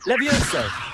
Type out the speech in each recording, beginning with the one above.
Levioso!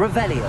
Revelio.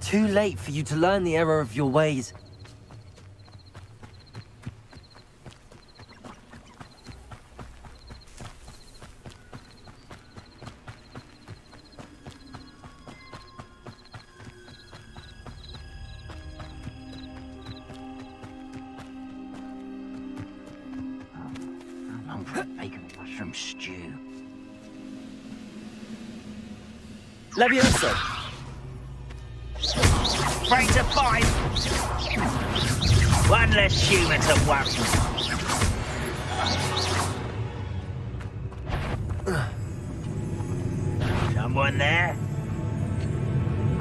Too late for you to learn the error of your ways. I'm for bacon mushroom stew. Levioso! Afraid to fight! One less human to worry. Someone there?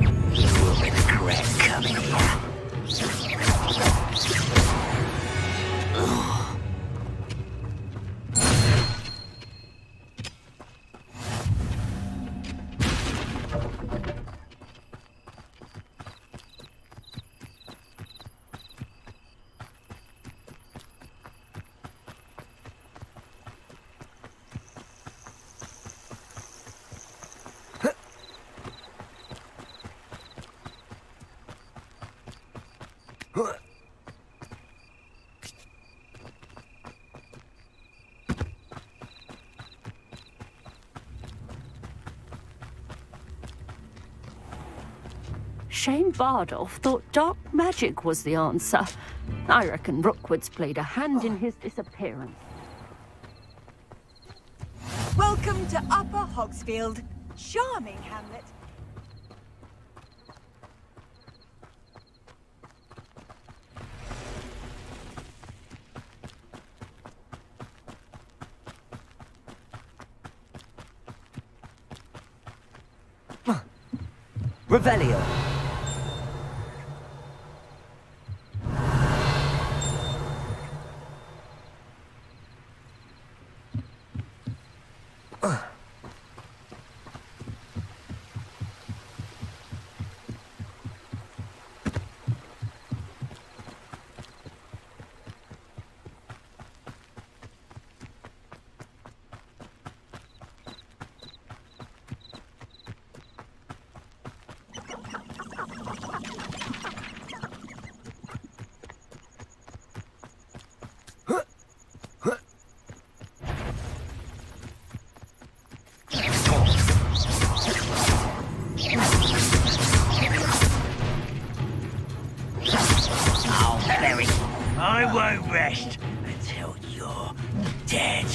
You will regret coming here. Shane Bardolph thought dark magic was the answer. I reckon Rookwood's played a hand in his disappearance. Welcome to Upper Hogsfield. Charming hamlet. Revelio. I won't rest until you're dead.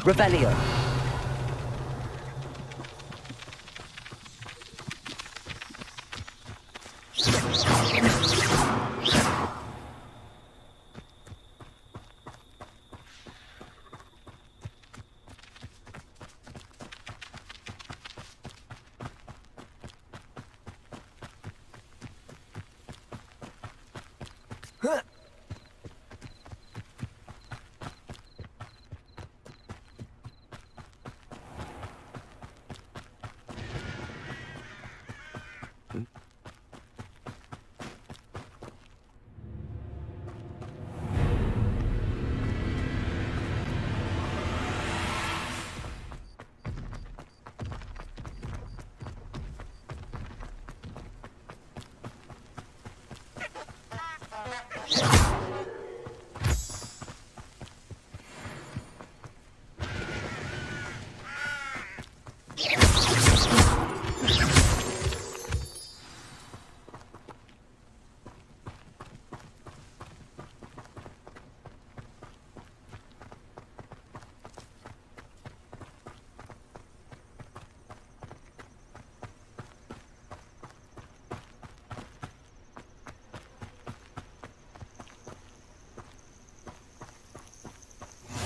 Revelio.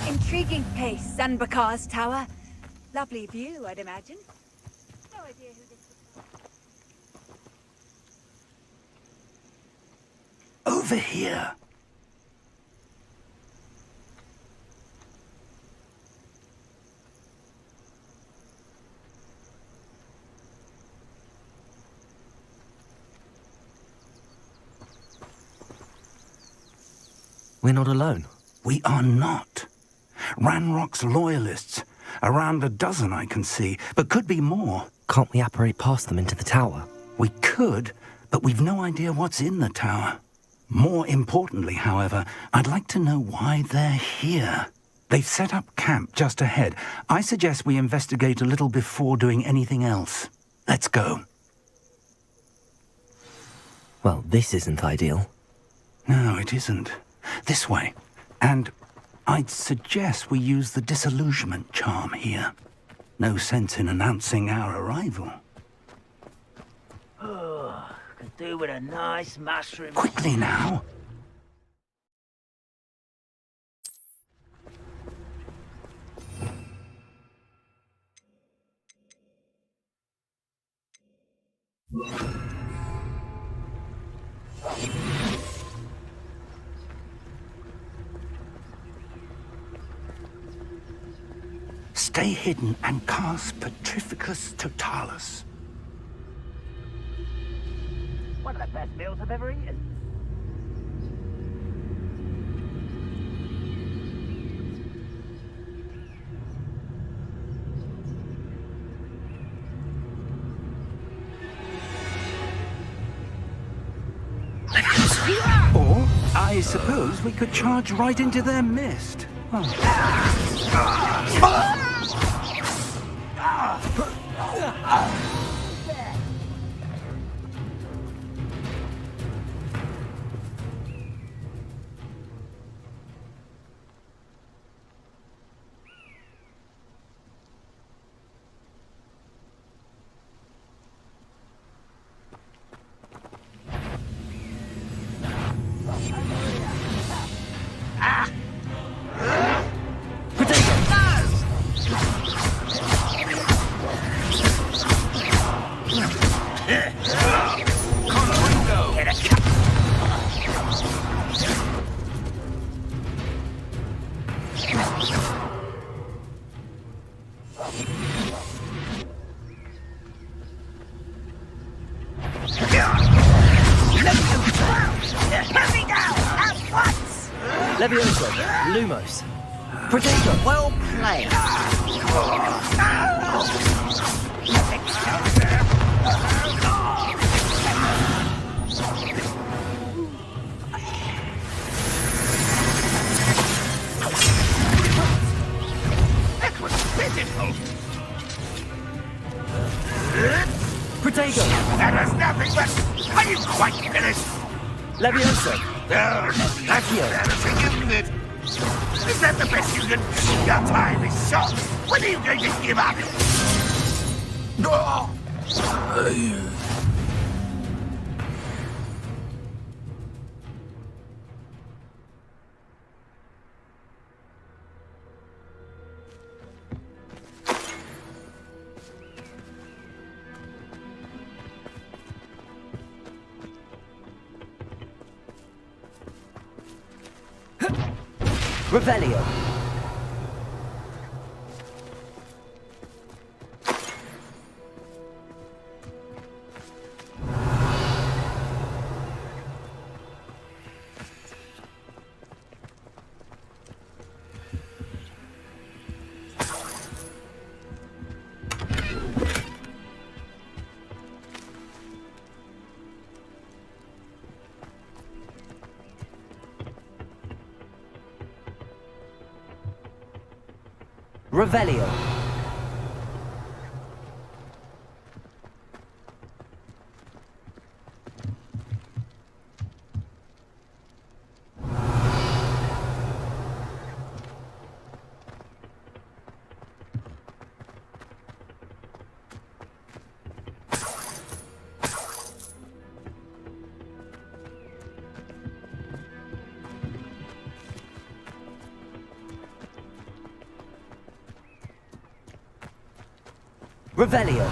Intriguing place, Sanbakar's tower. Lovely view, I'd imagine. No idea who this was. Over here. We're not alone. We are not. Ranrock's loyalists. Around a dozen I can see, but could be more. Can't we apparate past them into the tower? We could, but we've no idea what's in the tower. More importantly, however, I'd like to know why they're here. They've set up camp just ahead. I suggest we investigate a little before doing anything else. Let's go. Well, this isn't ideal. No, it isn't. This way. And I'd suggest we use the disillusionment charm here. No sense in announcing our arrival. Oh, could do with a nice mushroom. Quickly now. Stay hidden and cast Petrificus Totalis. One of the best meals I've ever eaten. Or, I suppose we could charge right into their mist. Levioso, Lumos. Potato. Well played. That was pitiful. Potato. That was nothing but... Are you quite finished? Levioso. No, that's embarrassing, isn't it? Is that the best you can do? Your time is short. When are you going to give up? Revelio. Revelio. Revelio.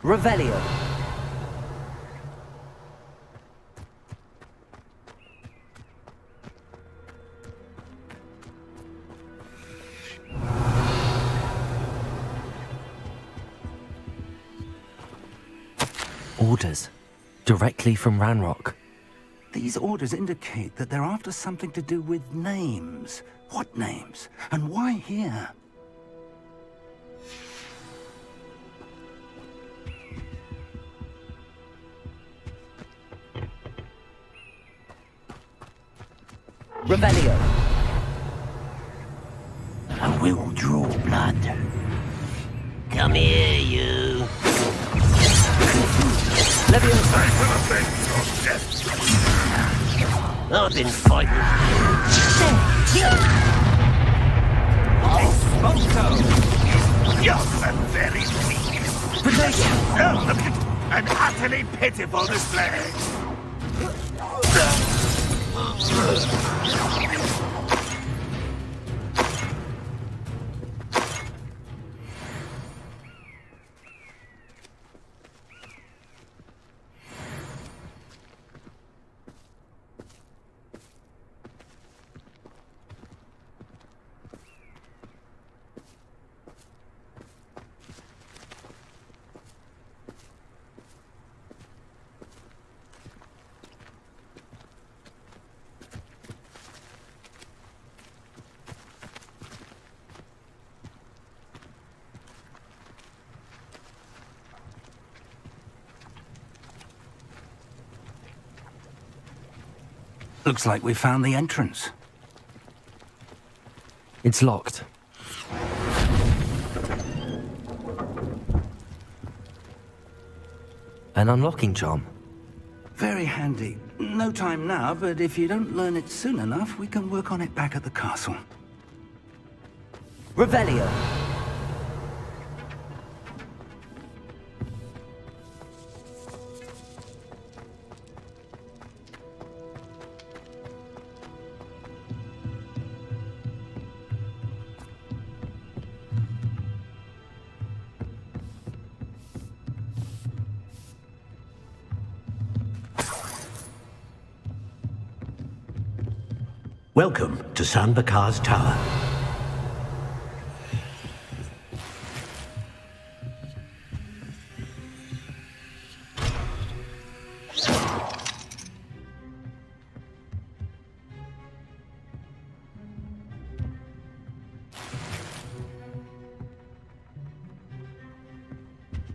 Revelio. Orders. Directly from Ranrock. These orders indicate that they're after something to do with names. What names? And why here? Revelio. I will draw blood. Come here, you. Leviosa. I've been fighting. You're very weak. Potato. Oh, look at an utterly pitiful display. Looks like we found the entrance. It's locked. An unlocking charm. Very handy. No time now, but if you don't learn it soon enough, we can work on it back at the castle. Revelio. Welcome to San Bakar's Tower.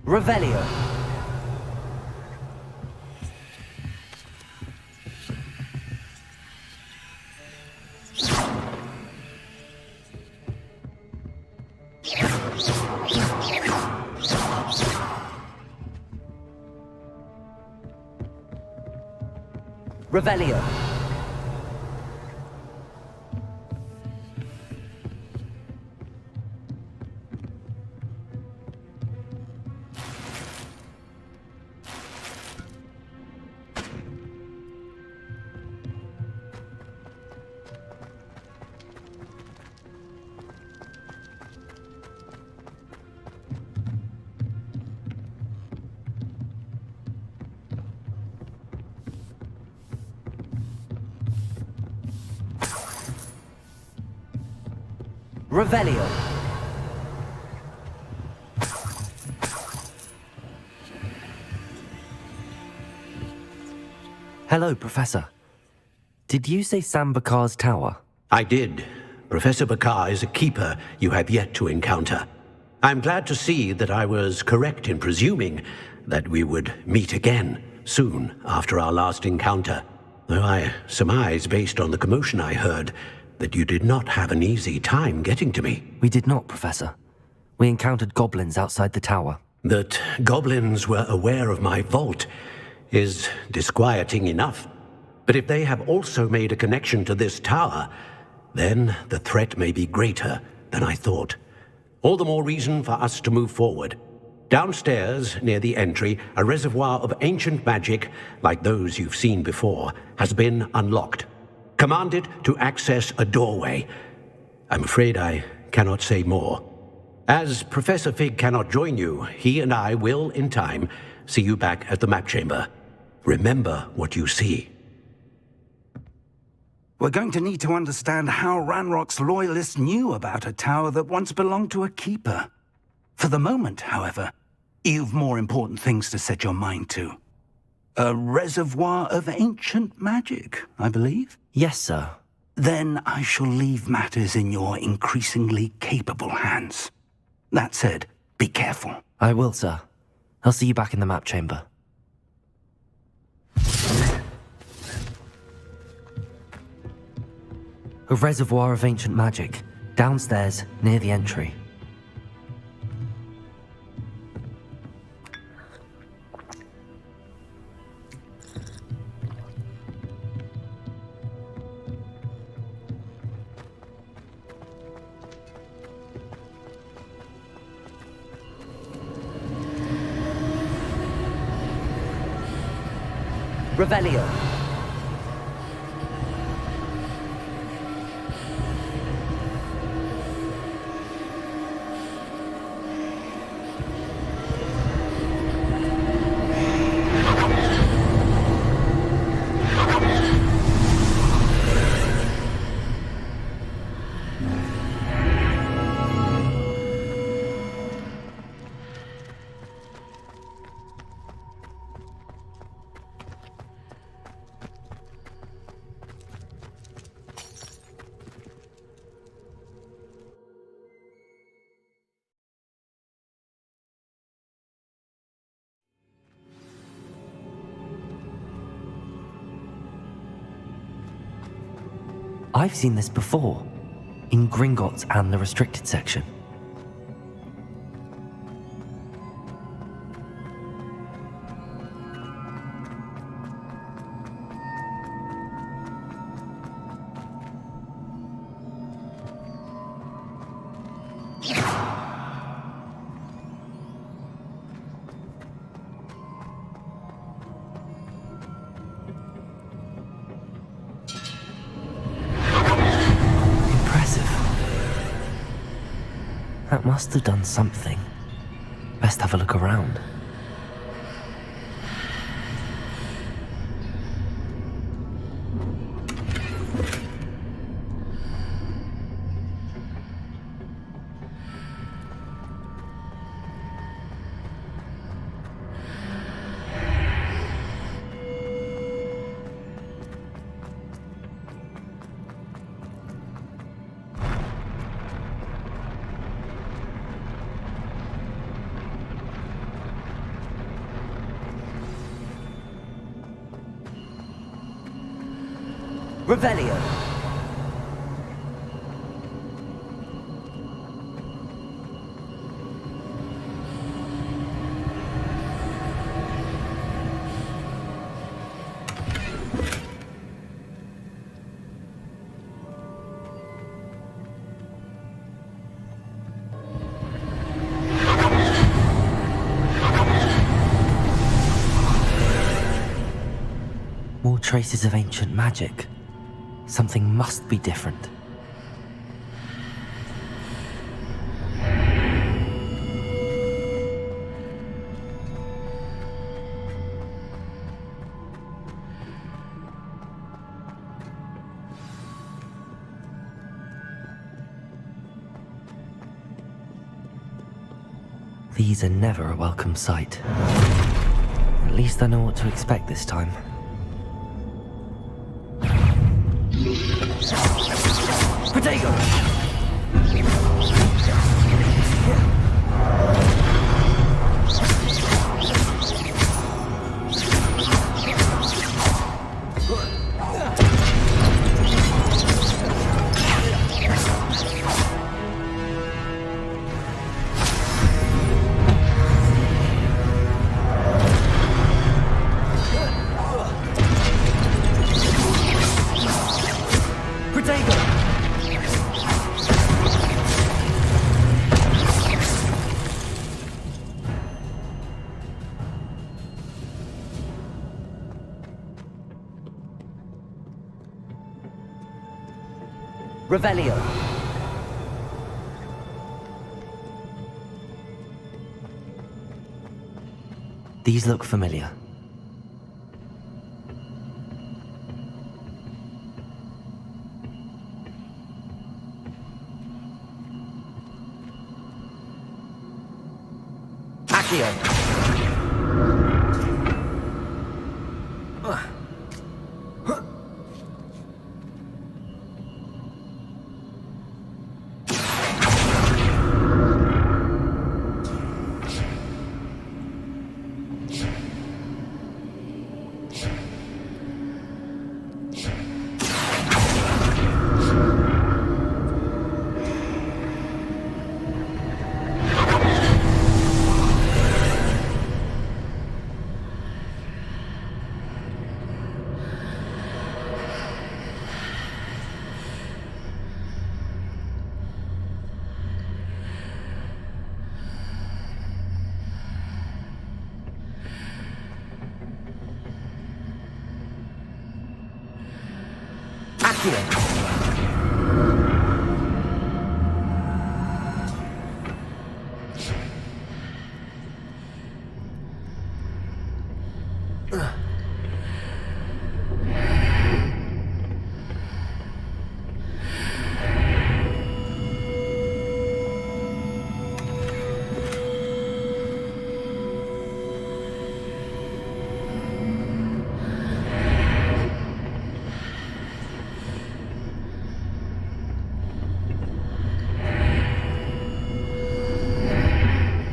Revelio. Revelio. Revelio. Hello, Professor. Did you say San Bakar's tower? I did. Professor Bakar is a keeper you have yet to encounter. I'm glad to see that I was correct in presuming that we would meet again soon after our last encounter. Though I surmise, based on the commotion I heard, that you did not have an easy time getting to me. We did not, Professor. We encountered goblins outside the tower. That goblins were aware of my vault is disquieting enough. But if they have also made a connection to this tower, then the threat may be greater than I thought. All the more reason for us to move forward. Downstairs, near the entry, a reservoir of ancient magic, like those you've seen before, has been unlocked. Commanded to access a doorway. I'm afraid I cannot say more. As Professor Fig cannot join you, he and I will, in time, see you back at the map chamber. Remember what you see. We're going to need to understand how Ranrock's loyalists knew about a tower that once belonged to a keeper. For the moment, however, you've more important things to set your mind to. A reservoir of ancient magic, I believe? Yes, sir. Then I shall leave matters in your increasingly capable hands. That said, be careful. I will, sir. I'll see you back in the map chamber. A reservoir of ancient magic, downstairs near the entry. Revelio. I've seen this before, in Gringotts and the restricted section. That must have done something. Best have a look around. Revelio. More traces of ancient magic. Something must be different. These are never a welcome sight. At least I know what to expect this time. Potato! Revelio. These look familiar. Accio.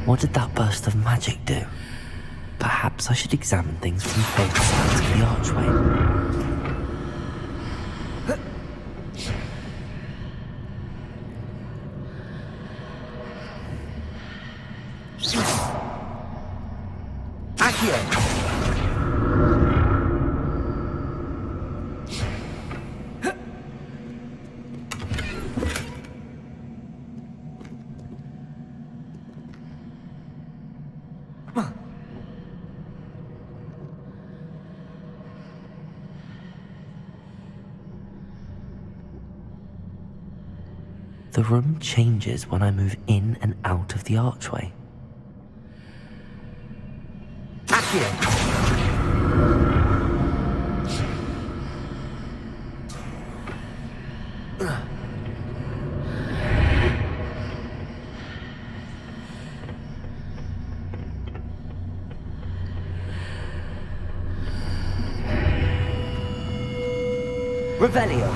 What did that burst of magic do? Perhaps I should examine things from both sides of the archway. The room changes when I move in and out of the archway. Revelio.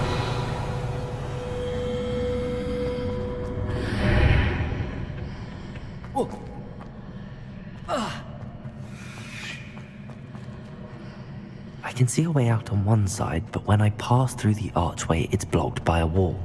I can see a way out on one side, but when I pass through the archway, it's blocked by a wall.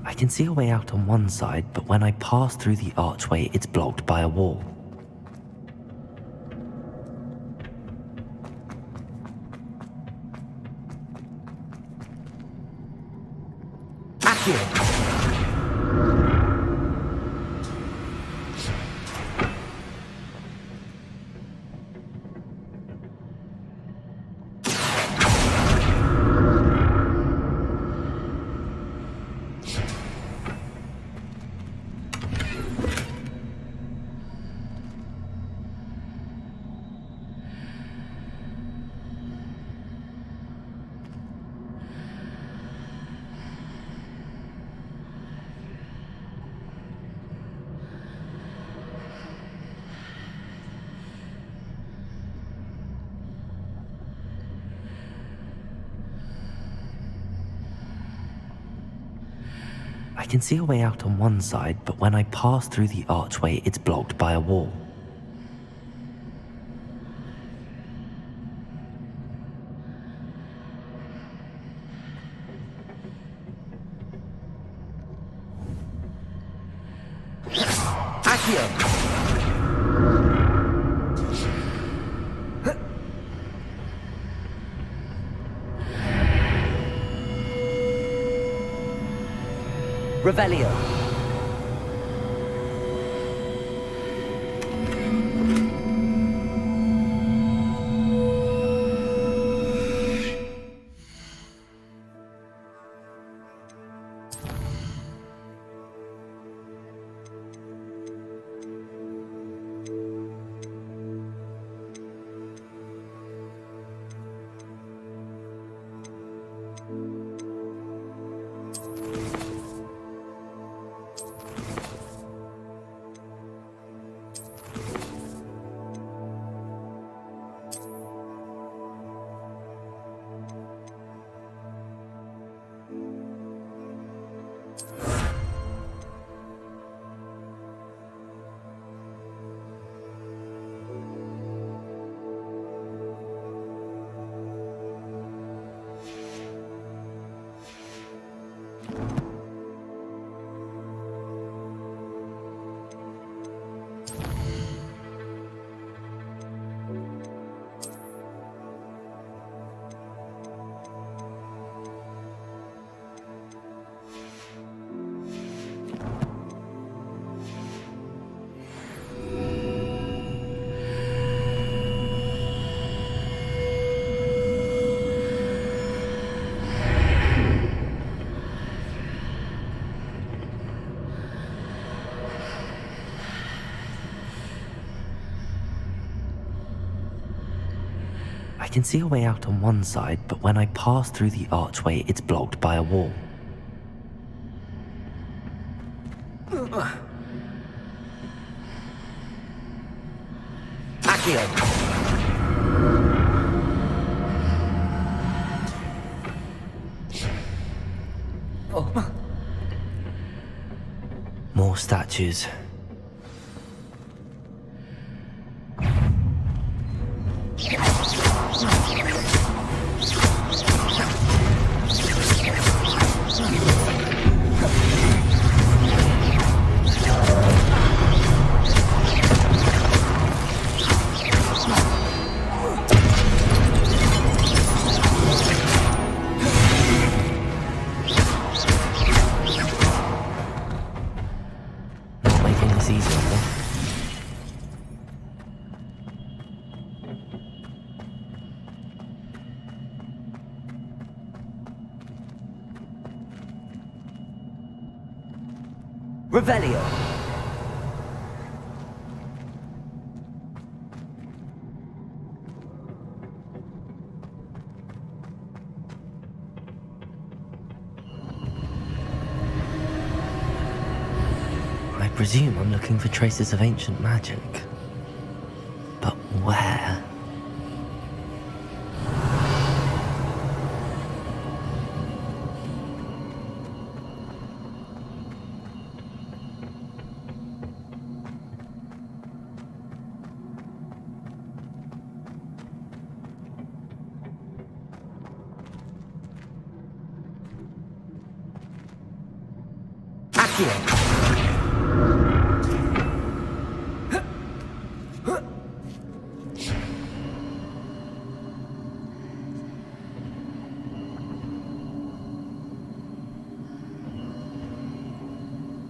I can see a way out on one side, but when I pass through the archway, it's blocked by a wall. I can see a way out on one side, but when I pass through the archway, it's blocked by a wall. Accio! Revelio. I can see a way out on one side, but when I pass through the archway, it's blocked by a wall. Accio! More statues. Not making this easier, though. Revelio. I presume I'm looking for traces of ancient magic. But where? Accio!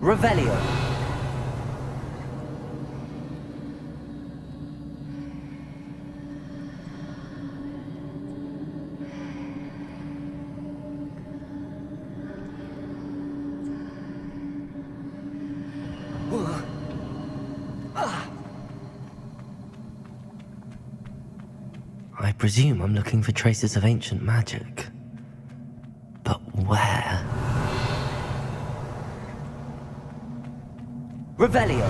Revelio. I presume I'm looking for traces of ancient magic. But where? Revelio.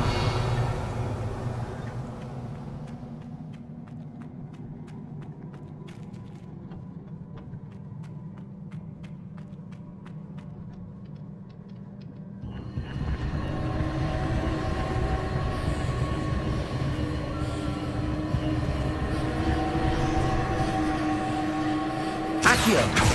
Accio.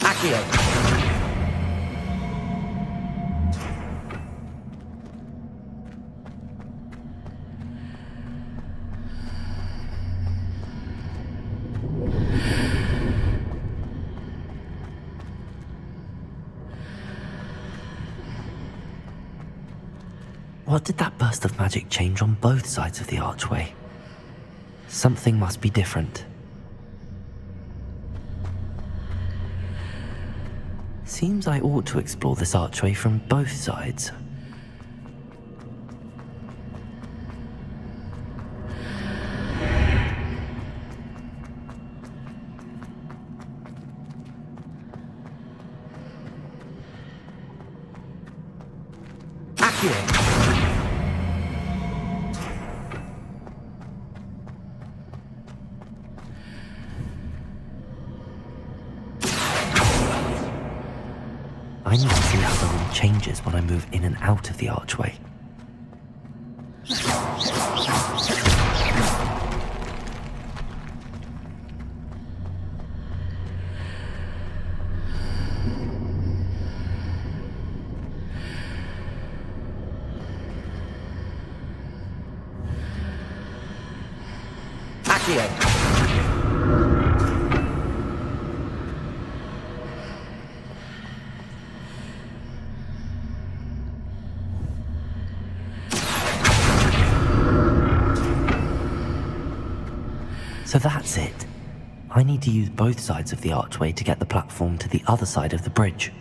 Accio. What did that burst of magic change on both sides of the archway? Something must be different. Seems I ought to explore this archway from both sides. Accio. I need to see how the room changes when I move in and out of the archway. Accio. So that's it. I need to use both sides of the archway to get the platform to the other side of the bridge.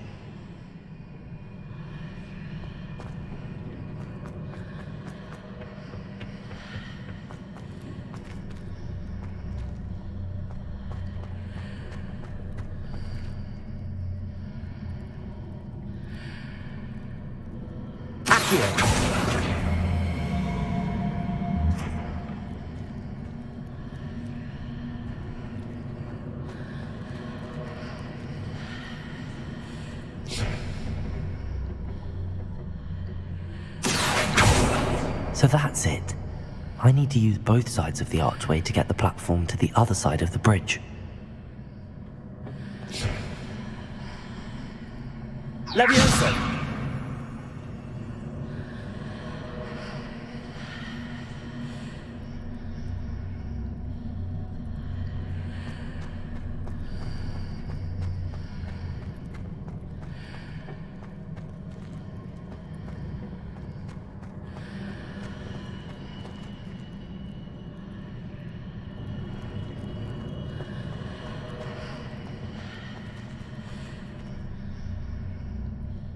Accio. So that's it. I need to use both sides of the archway to get the platform to the other side of the bridge. Levioso.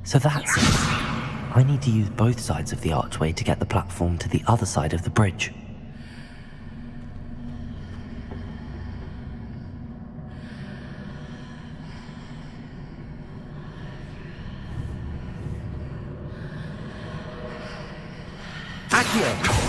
So that's it. I need to use both sides of the archway to get the platform to the other side of the bridge. Accio.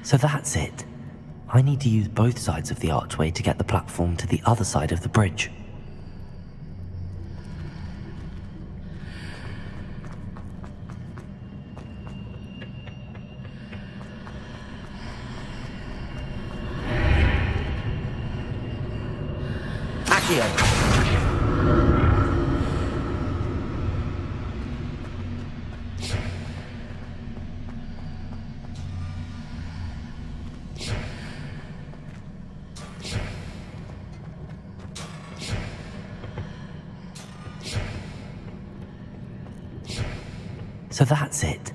So that's it. I need to use both sides of the archway to get the platform to the other side of the bridge. Accio. So that's it.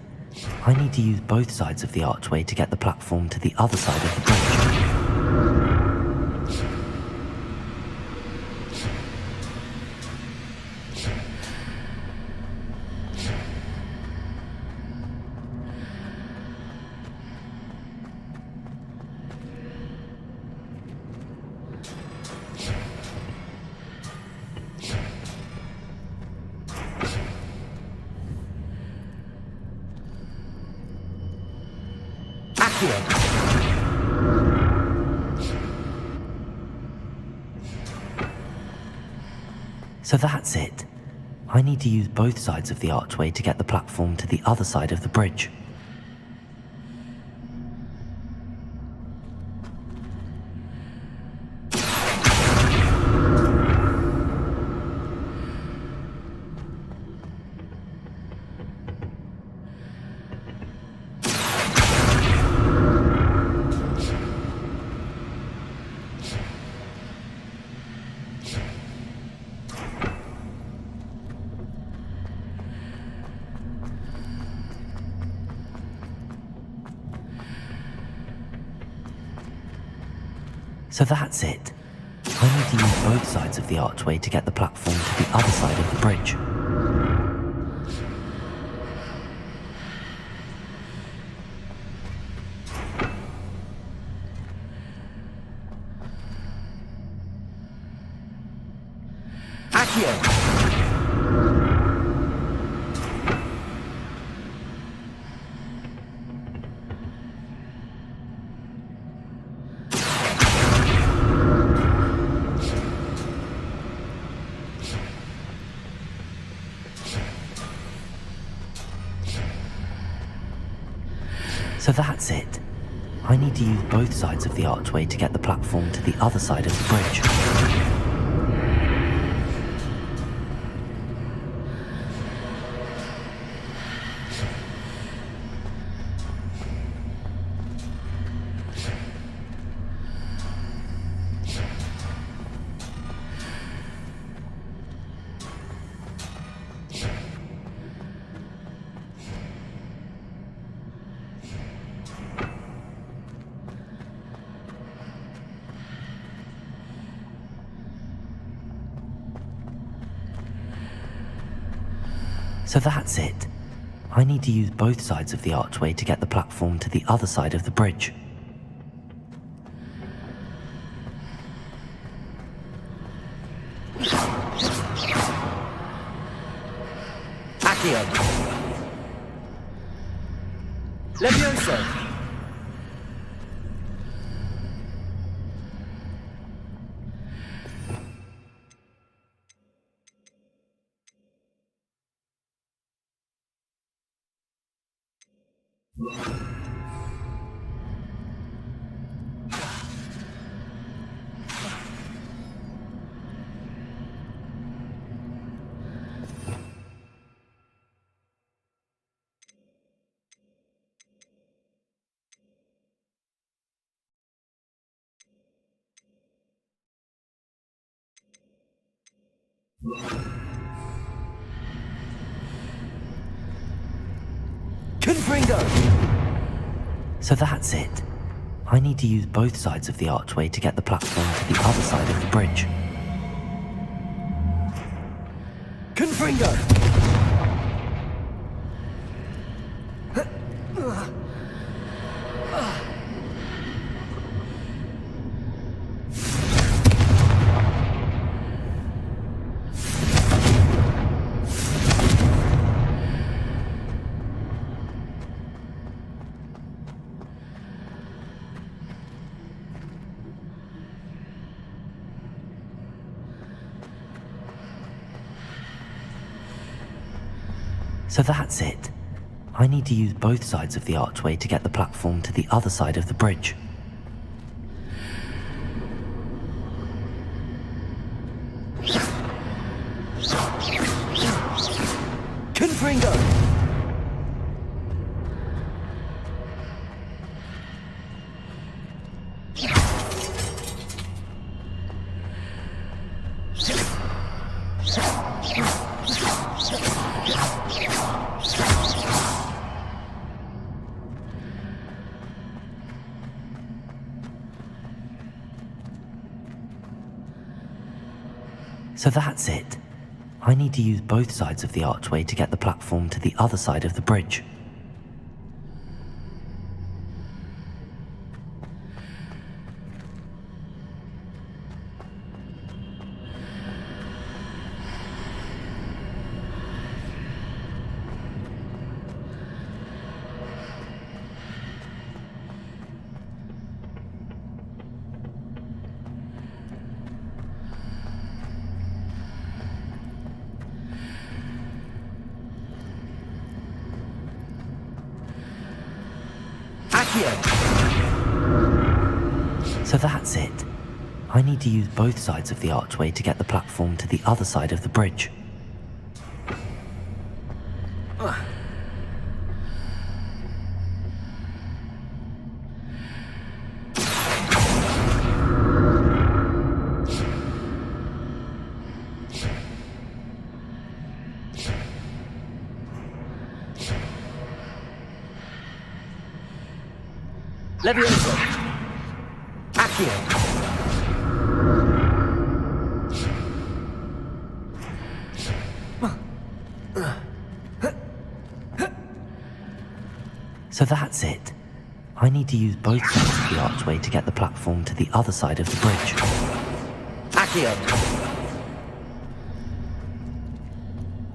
I need to use both sides of the archway to get the platform to the other side of the bridge. So that's it. I need to use both sides of the archway to get the platform to the other side of the bridge. So that's it. I need to use both sides of the archway to get the platform to the other side of the bridge. Accio. So that's it. I need to use both sides of the archway to get the platform to the other side of the bridge. So that's it. I need to use both sides of the archway to get the platform to the other side of the bridge. Accio. Levioso. Confringo. So that's it. I need to use both sides of the archway to get the platform to the other side of the bridge. Confringo. So that's it. I need to use both sides of the archway to get the platform to the other side of the bridge. Confringo! So that's it. I need to use both sides of the archway to get the platform to the other side of the bridge. So that's it. I need to use both sides of the archway to get the platform to the other side of the bridge. Levioso! Accio! So that's it. I need to use both sides of the archway to get the platform to the other side of the bridge. Accio!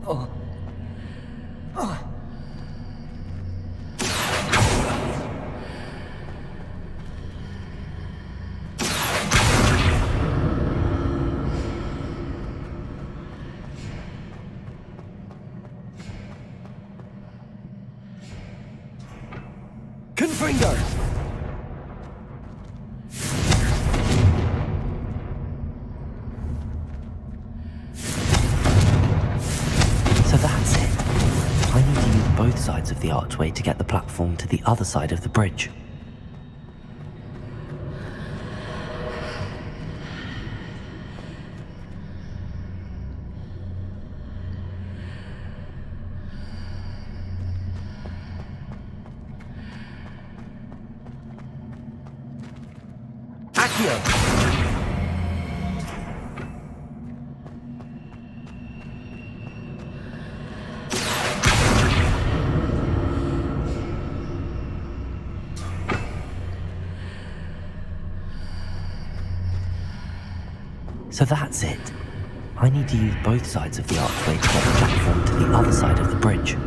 Oh. Oh. Confringo! So that's it. I need to use both sides of the archway to get the platform to the other side of the bridge. Accio! So that's it. I need to use both sides of the archway to get the platform to the other side of the bridge.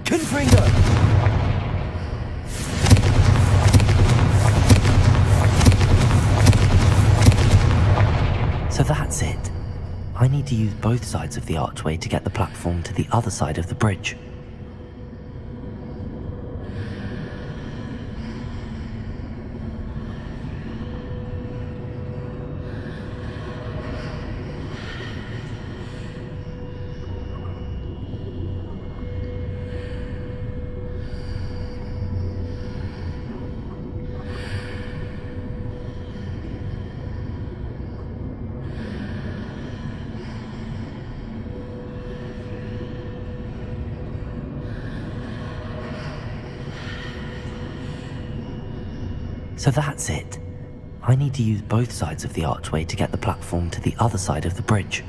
Confringo! So that's it. I need to use both sides of the archway to get the platform to the other side of the bridge. So that's it. I need to use both sides of the archway to get the platform to the other side of the bridge.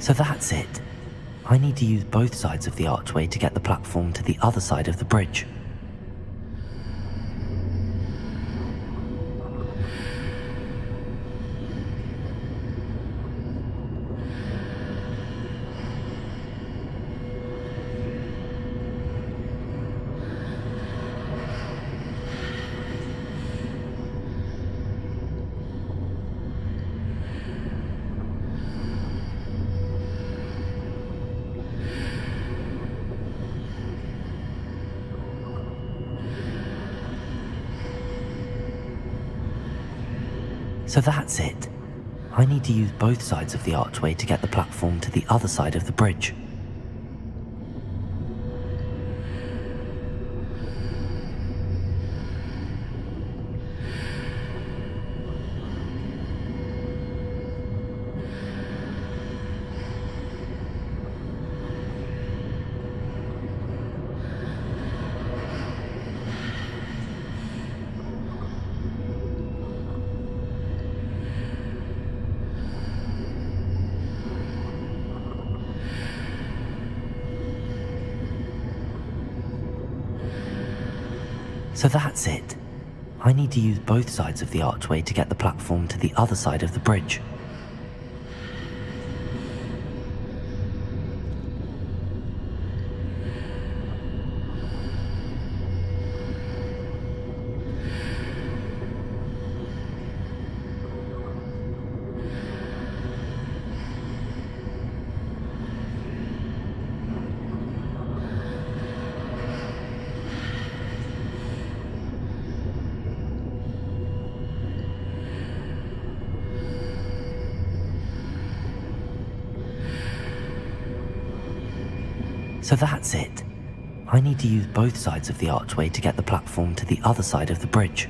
So that's it. I need to use both sides of the archway to get the platform to the other side of the bridge. So that's it. I need to use both sides of the archway to get the platform to the other side of the bridge. So that's it. I need to use both sides of the archway to get the platform to the other side of the bridge. So that's it. I need to use both sides of the archway to get the platform to the other side of the bridge.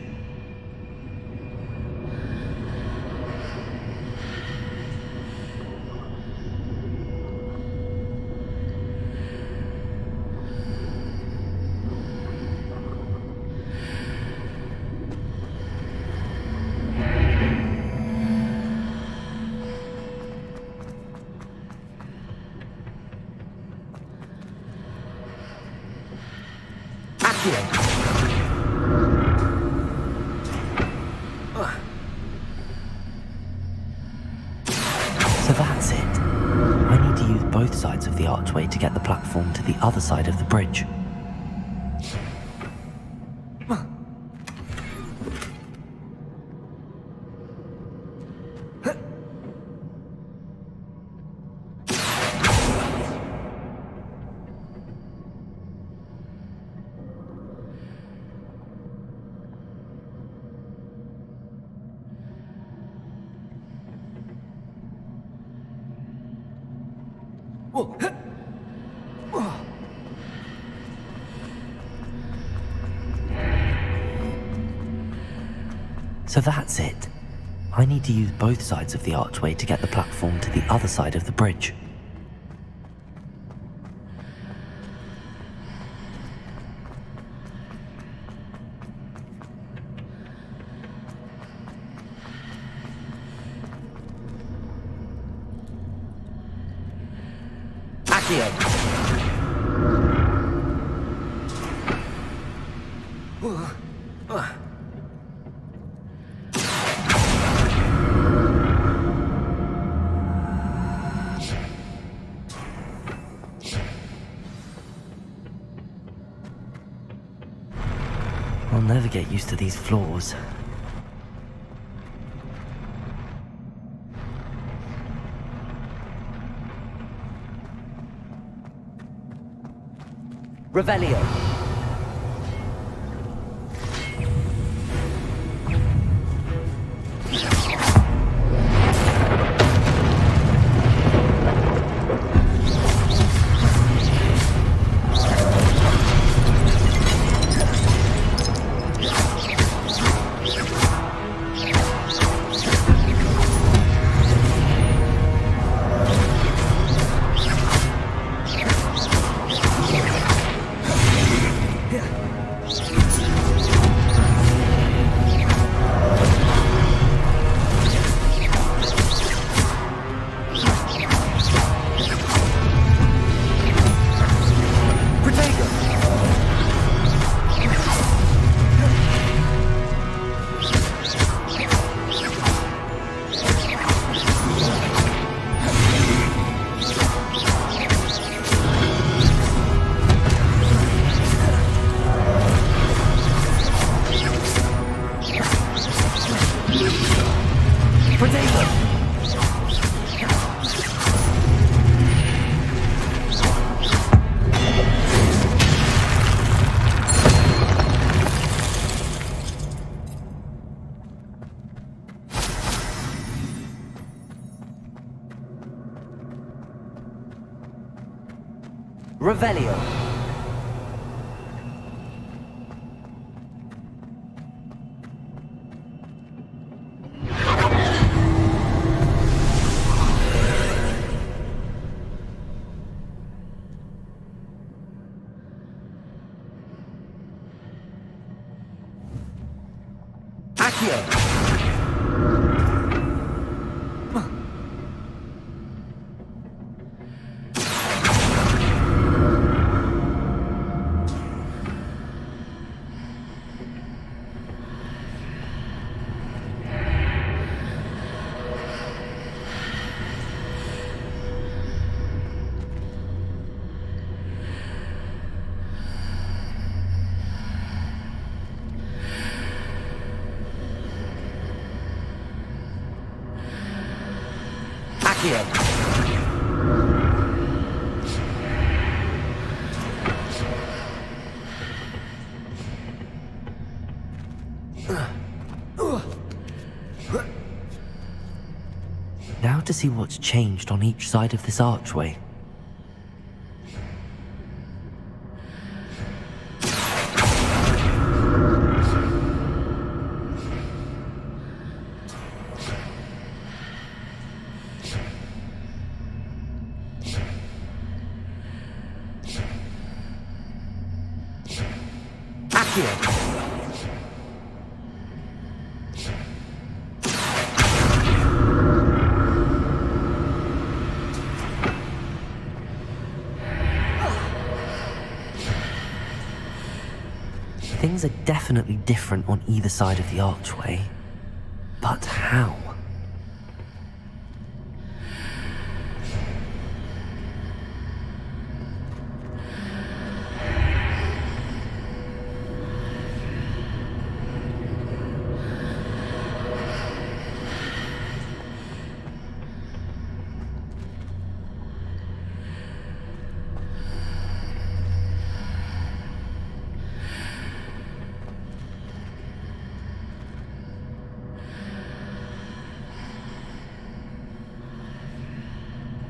So that's it. I need to use both sides of the archway to get the platform to the other side of the bridge. So that's it. I need to use both sides of the archway to get the platform to the other side of the bridge. I'll never get used to these floors. Revelio. Revelio. Accio. Accio. Now to see what's changed on each side of this archway. Accio. Things are definitely different on either side of the archway. But how?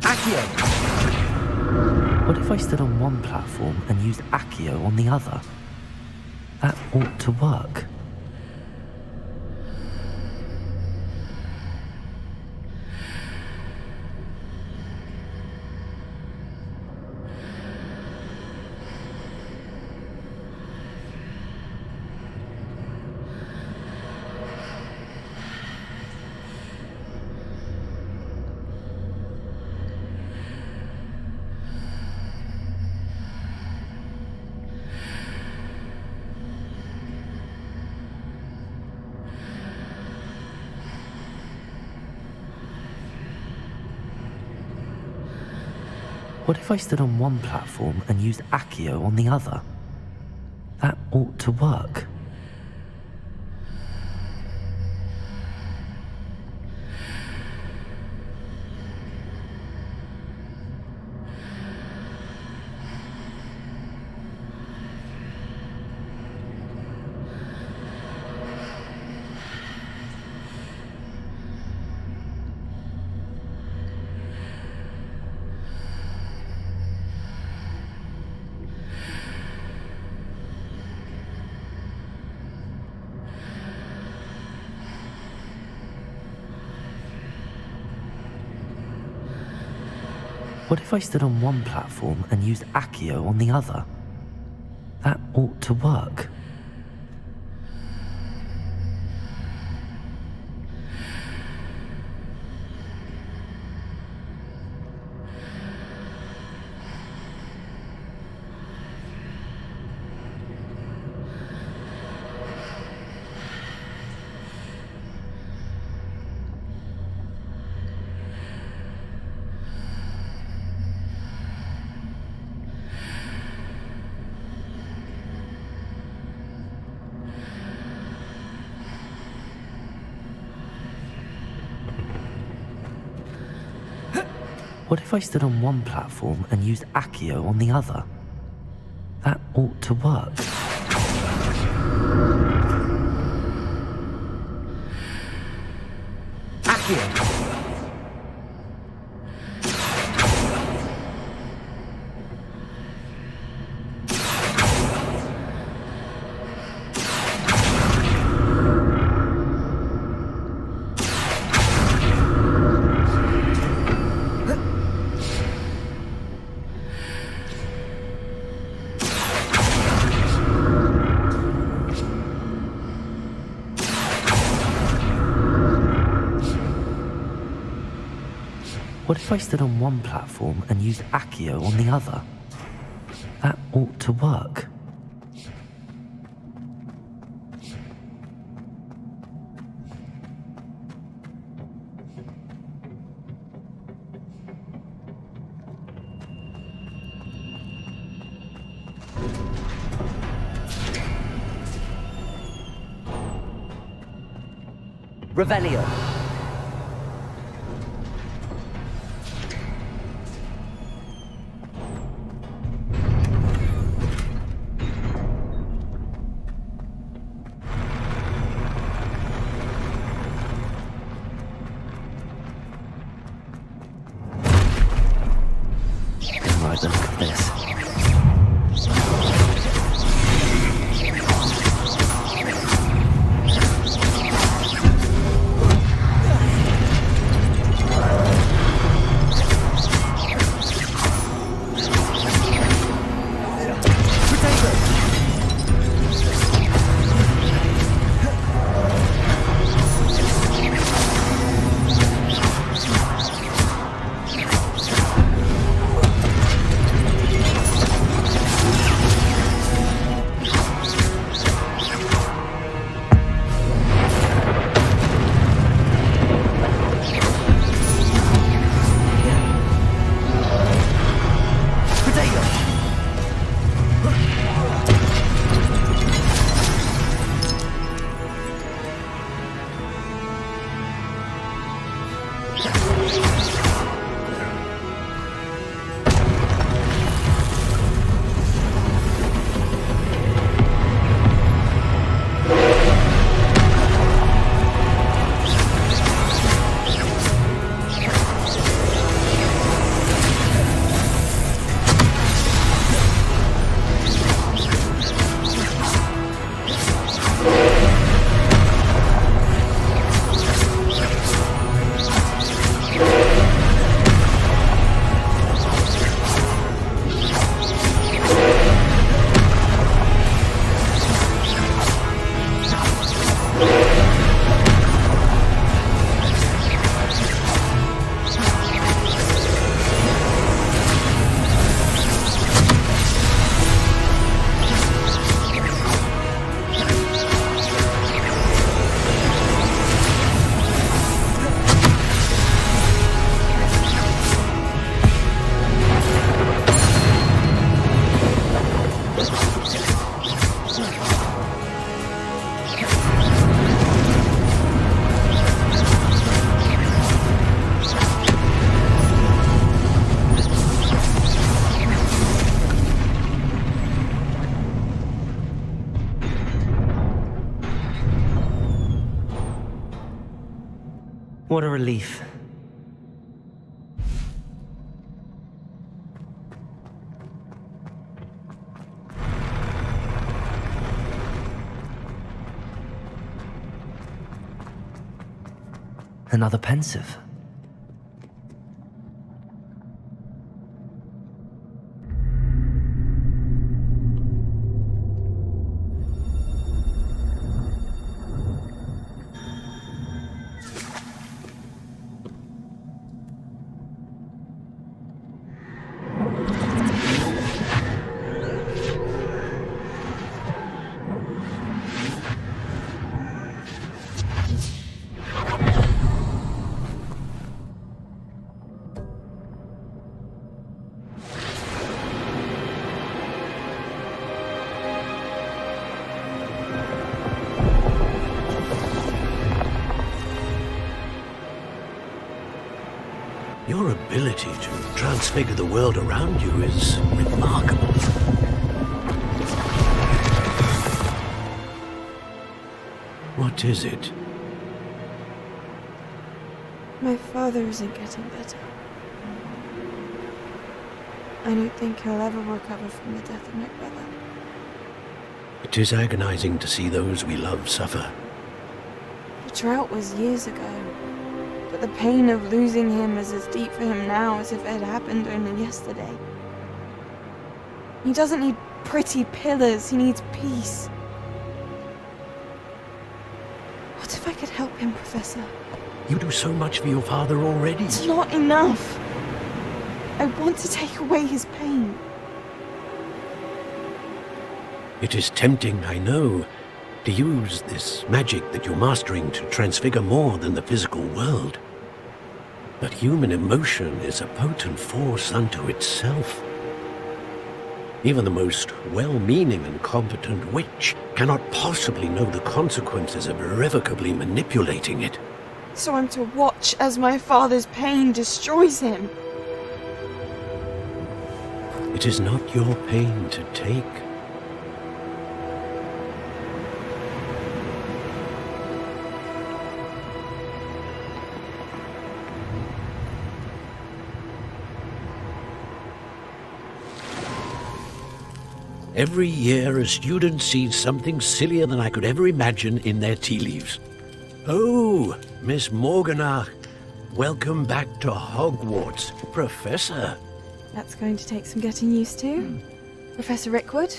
Accio. What if I stood on one platform and used Accio on the other? That ought to work. What if I stood on one platform and used Accio on the other? That ought to work. What if I stood on one platform and used Accio on the other? That ought to work. What if I stood on one platform and used Accio on the other? That ought to work. Accio. What if I stood on one platform and used Accio on the other? That ought to work. Revelio. Right, then look at this. What a relief. Another pensive. Your ability to transfigure the world around you is remarkable. What is it? My father isn't getting better. I don't think he'll ever recover from the death of my brother. It is agonizing to see those we love suffer. The drought was years ago, but the pain of losing him is as deep for him now as if it had happened only yesterday. He doesn't need pretty pillars, he needs peace. What if I could help him, Professor? You do so much for your father already. It's not enough. I want to take away his pain. It is tempting, I know, to use this magic that you're mastering to transfigure more than the physical world. But human emotion is a potent force unto itself. Even the most well-meaning and competent witch cannot possibly know the consequences of irrevocably manipulating it. So I'm to watch as my father's pain destroys him. It is not your pain to take. Every year, a student sees something sillier than I could ever imagine in their tea leaves. Oh, Miss Morganach, welcome back to Hogwarts, Professor. That's going to take some getting used to. Professor Rickwood?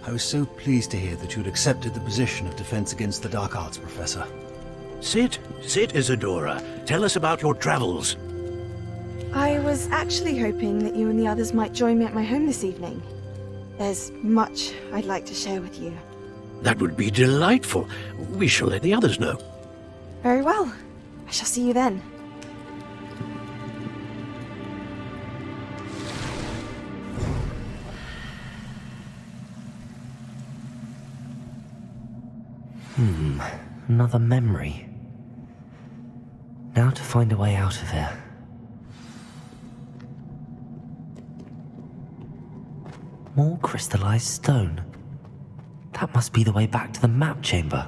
I was so pleased to hear that you'd accepted the position of Defense Against the Dark Arts, Professor. Sit, Isadora. Tell us about your travels. I was actually hoping that you and the others might join me at my home this evening. There's much I'd like to share with you. That would be delightful. We shall let the others know. Very well. I shall see you then. Another memory. Now to find a way out of here. More crystallized stone. That must be the way back to the map chamber.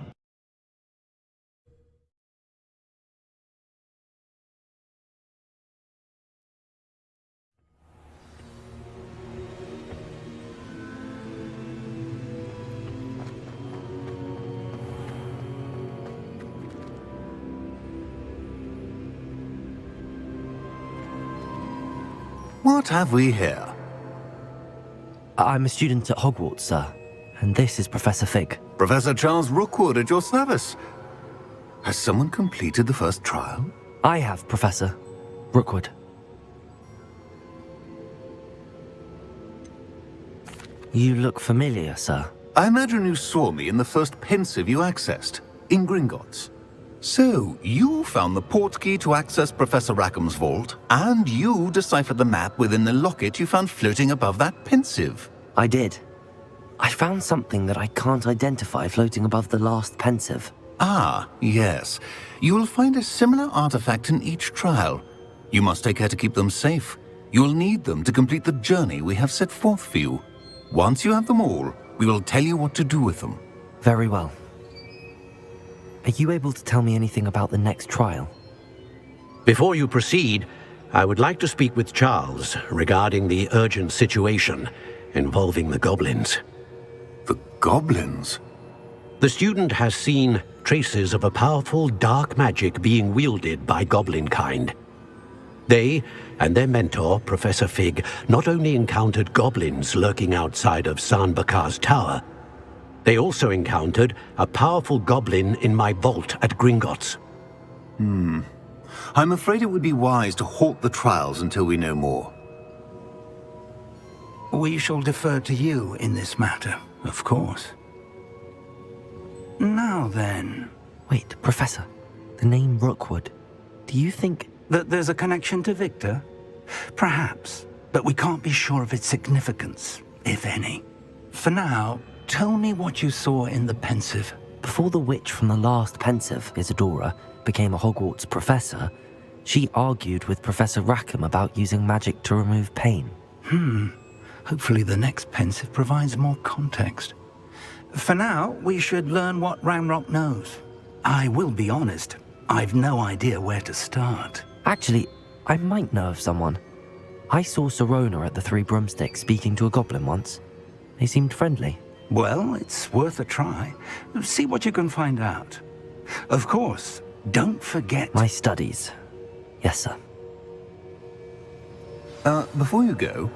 What have we here? I'm a student at Hogwarts, sir. And this is Professor Fig. Professor Charles Rookwood at your service. Has someone completed the first trial? I have, Professor Rookwood. You look familiar, sir. I imagine you saw me in the first pensive you accessed, in Gringotts. So, you found the portkey to access Professor Rackham's vault, and you deciphered the map within the locket you found floating above that pensive. I did. I found something that I can't identify floating above the last pensive. Ah, yes. You will find a similar artifact in each trial. You must take care to keep them safe. You will need them to complete the journey we have set forth for you. Once you have them all, we will tell you what to do with them. Very well. Are you able to tell me anything about the next trial? Before you proceed, I would like to speak with Charles regarding the urgent situation involving the goblins. The goblins? The student has seen traces of a powerful dark magic being wielded by goblin kind. They and their mentor, Professor Fig, not only encountered goblins lurking outside of Sanbakar's tower, they also encountered a powerful goblin in my vault at Gringotts. I'm afraid it would be wise to halt the trials until we know more. We shall defer to you in this matter, of course. Now then... Wait, Professor. The name Rookwood. Do you think... that there's a connection to Victor? Perhaps, but we can't be sure of its significance, if any. For now, tell me what you saw in the pensive. Before the witch from the last pensive, Isadora, became a Hogwarts professor, she argued with Professor Rackham about using magic to remove pain. Hopefully the next pensive provides more context. For now, we should learn what Ranrock knows. I will be honest, I've no idea where to start. Actually, I might know of someone. I saw Sirona at the Three Broomsticks speaking to a goblin once. They seemed friendly. Well, it's worth a try. See what you can find out. Of course, don't forget... My studies. Yes, sir. Before you go...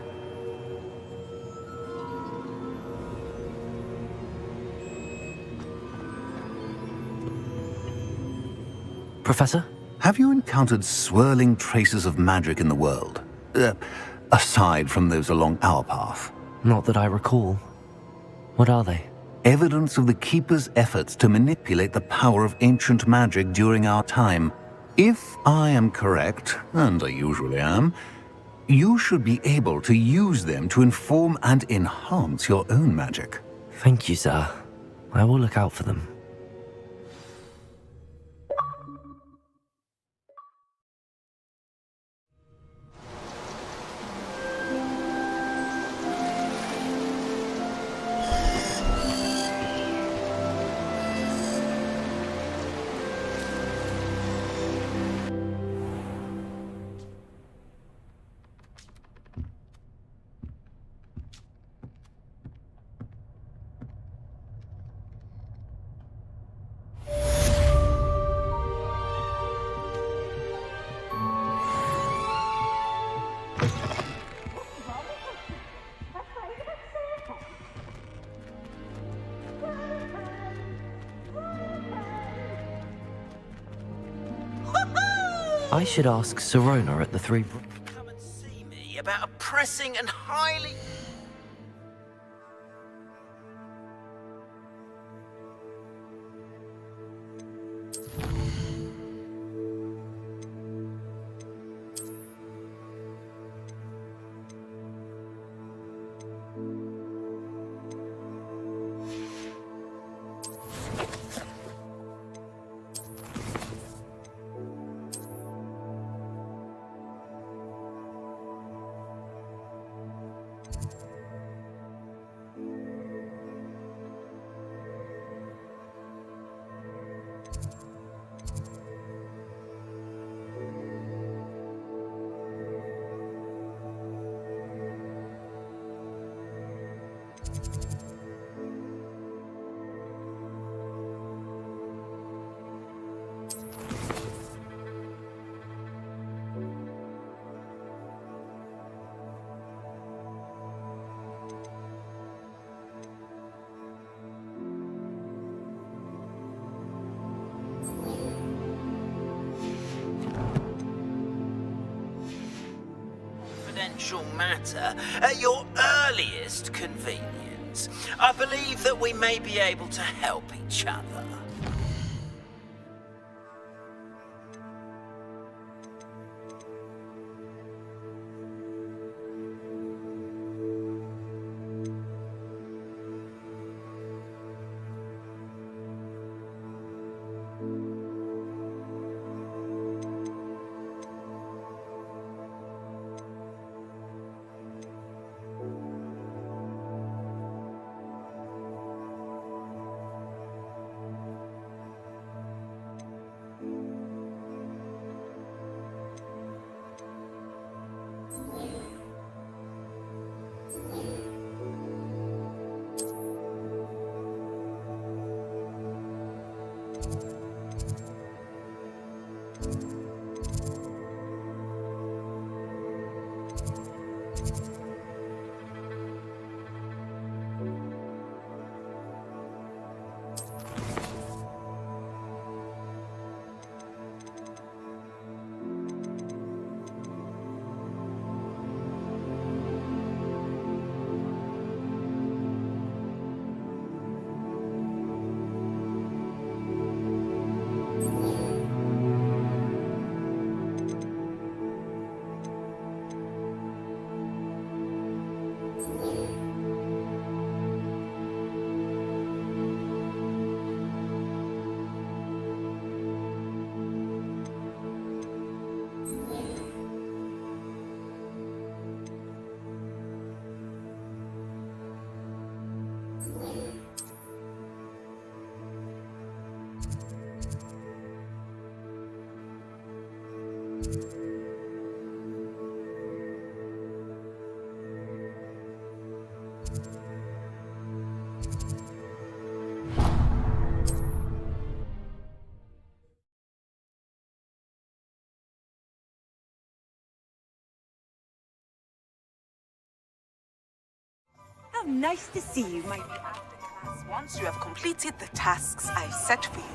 Professor? Have you encountered swirling traces of magic in the world? Aside from those along our path? Not that I recall. What are they? Evidence of the Keeper's efforts to manipulate the power of ancient magic during our time. If I am correct, and I usually am, you should be able to use them to inform and enhance your own magic. Thank you, sir. I will look out for them. I should ask Sirona at the Three... Come and see me about a pressing and highly... matter at your earliest convenience. I believe that we may be able to help each other. How nice to see you, my... After class, once you have completed the tasks I've set for you,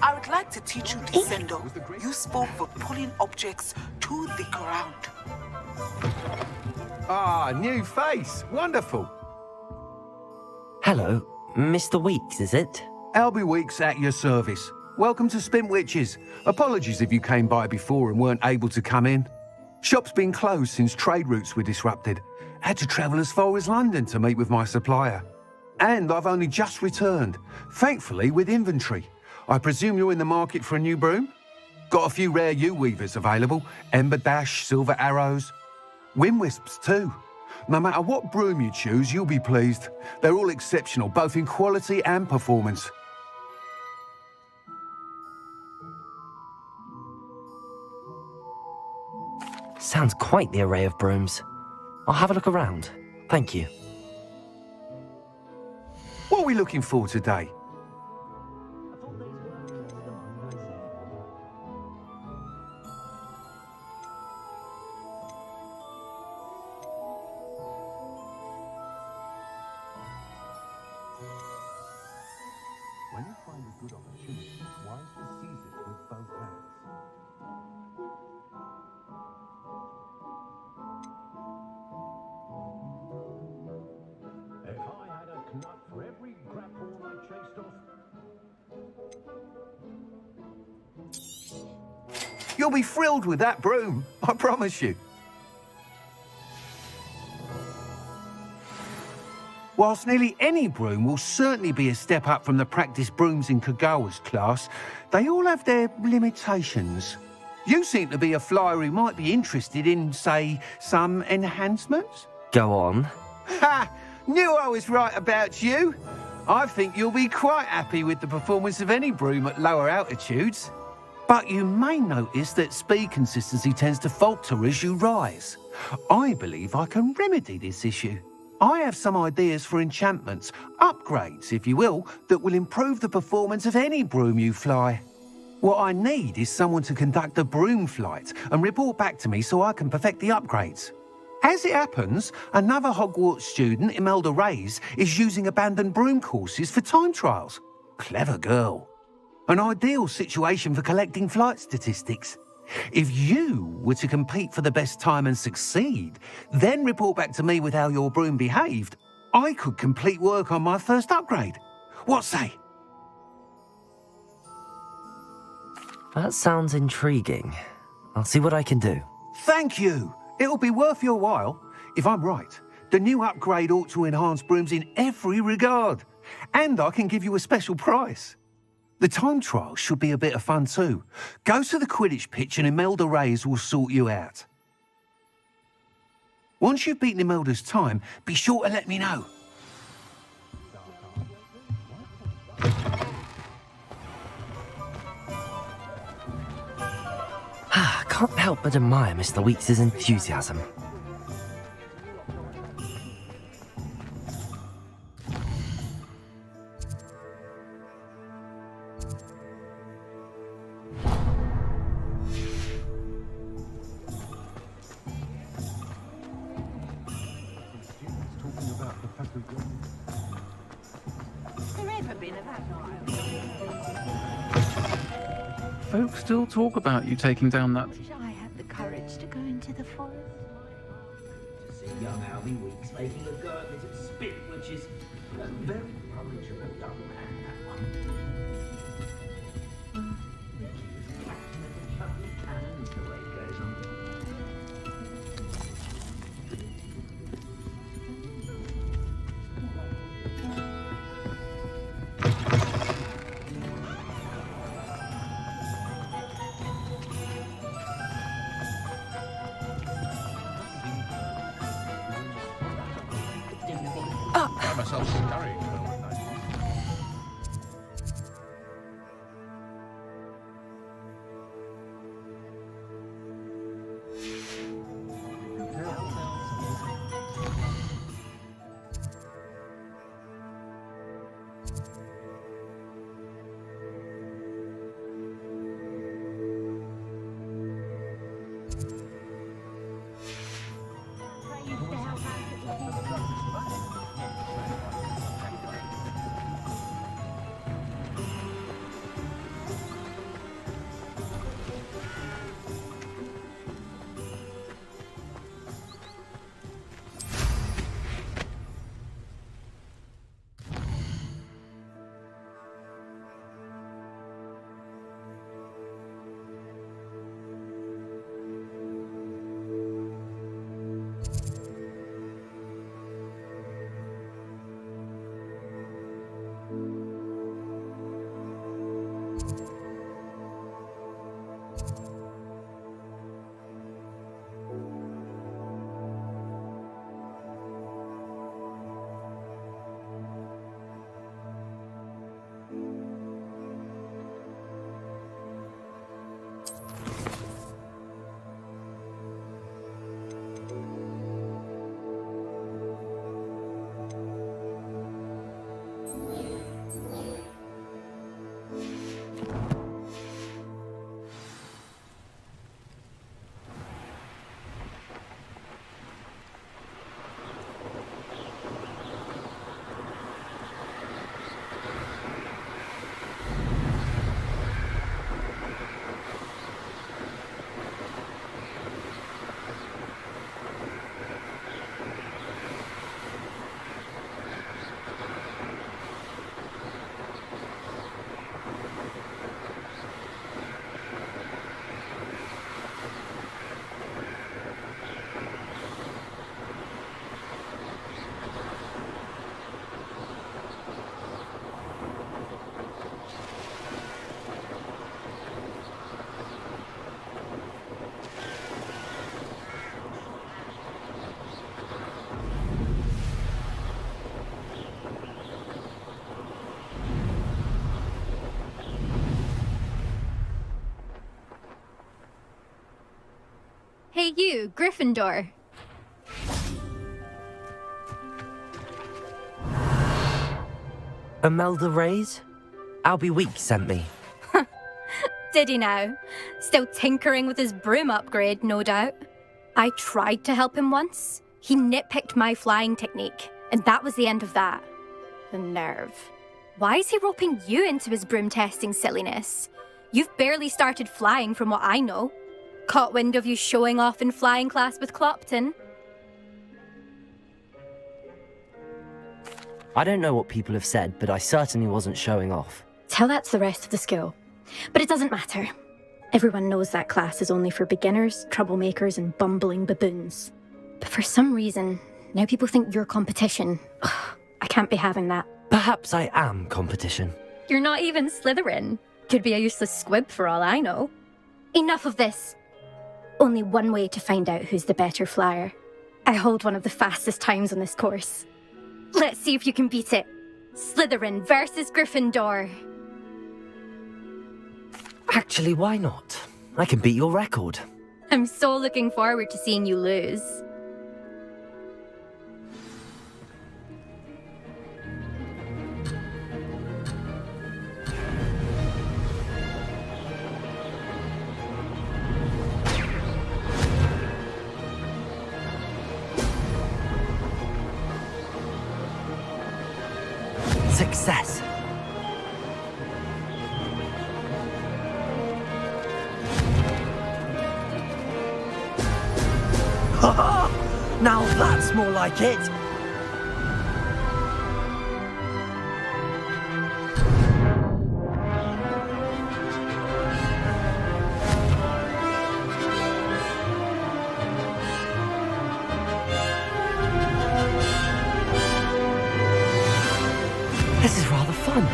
I would like to teach you descendo, useful for pulling objects to the ground. Ah, new face. Wonderful. Hello, Mr. Weeks, is it? Albie Weeks at your service. Welcome to Spint Witches. Apologies if you came by before and weren't able to come in. Shop's been closed since trade routes were disrupted. Had to travel as far as London to meet with my supplier. And I've only just returned, thankfully with inventory. I presume you're in the market for a new broom? Got a few rare yew-weavers available. Ember Dash, Silver Arrows. Wind Wisps too. No matter what broom you choose, you'll be pleased. They're all exceptional, both in quality and performance. Sounds quite the array of brooms. I'll have a look around. Thank you. What are we looking for today? When you find a good opportunity, it's wise to seize it with both hands. If I had a knot for every grapple I chased off... You'll be thrilled with that broom, I promise you. Whilst nearly any broom will certainly be a step up from the practice brooms in Kagawa's class, they all have their limitations. You seem to be a flyer who might be interested in, say, some enhancements? Go on. Ha! Knew I was right about you. I think you'll be quite happy with the performance of any broom at lower altitudes. But you may notice that speed consistency tends to falter as you rise. I believe I can remedy this issue. I have some ideas for enchantments, upgrades, if you will, that will improve the performance of any broom you fly. What I need is someone to conduct a broom flight and report back to me so I can perfect the upgrades. As it happens, another Hogwarts student, Imelda Reyes, is using abandoned broom courses for time trials. Clever girl. An ideal situation for collecting flight statistics. If you were to compete for the best time and succeed, then report back to me with how your broom behaved, I could complete work on my first upgrade. What say? That sounds intriguing. I'll see what I can do. Thank you. It'll be worth your while. If I'm right, the new upgrade ought to enhance brooms in every regard. And I can give you a special price. The time trial should be a bit of fun too. Go to the Quidditch pitch and Imelda Reyes will sort you out. Once you've beaten Imelda's time, be sure to let me know. Can't help but admire Mr. Weeks' enthusiasm. Folks still talk about you taking down that... I had the courage to go into the forest. To see young Albie Weeks making a go at it at Spit, which is a very knowledgeable young man, that one. He was captain of the Chutney Cannons, the way it goes on. Got myself carried for one night. Hey you, Gryffindor. Imelda Reyes? Albie Weeks sent me. Did he now? Still tinkering with his broom upgrade, no doubt. I tried to help him once. He nitpicked my flying technique, and that was the end of that. The nerve. Why is he roping you into his broom testing silliness? You've barely started flying from what I know. Caught wind of you showing off in flying class with Clopton. I don't know what people have said, but I certainly wasn't showing off. Tell that to the rest of the school. But it doesn't matter. Everyone knows that class is only for beginners, troublemakers, and bumbling baboons. But for some reason, now people think you're competition. Ugh, I can't be having that. Perhaps I am competition. You're not even Slytherin. Could be a useless squib for all I know. Enough of this. Only one way to find out who's the better flyer. I hold one of the fastest times on this course. Let's see if you can beat it. Slytherin versus Gryffindor. Actually, why not? I can beat your record. I'm so looking forward to seeing you lose. Success. Now that's more like it. This is rather fun.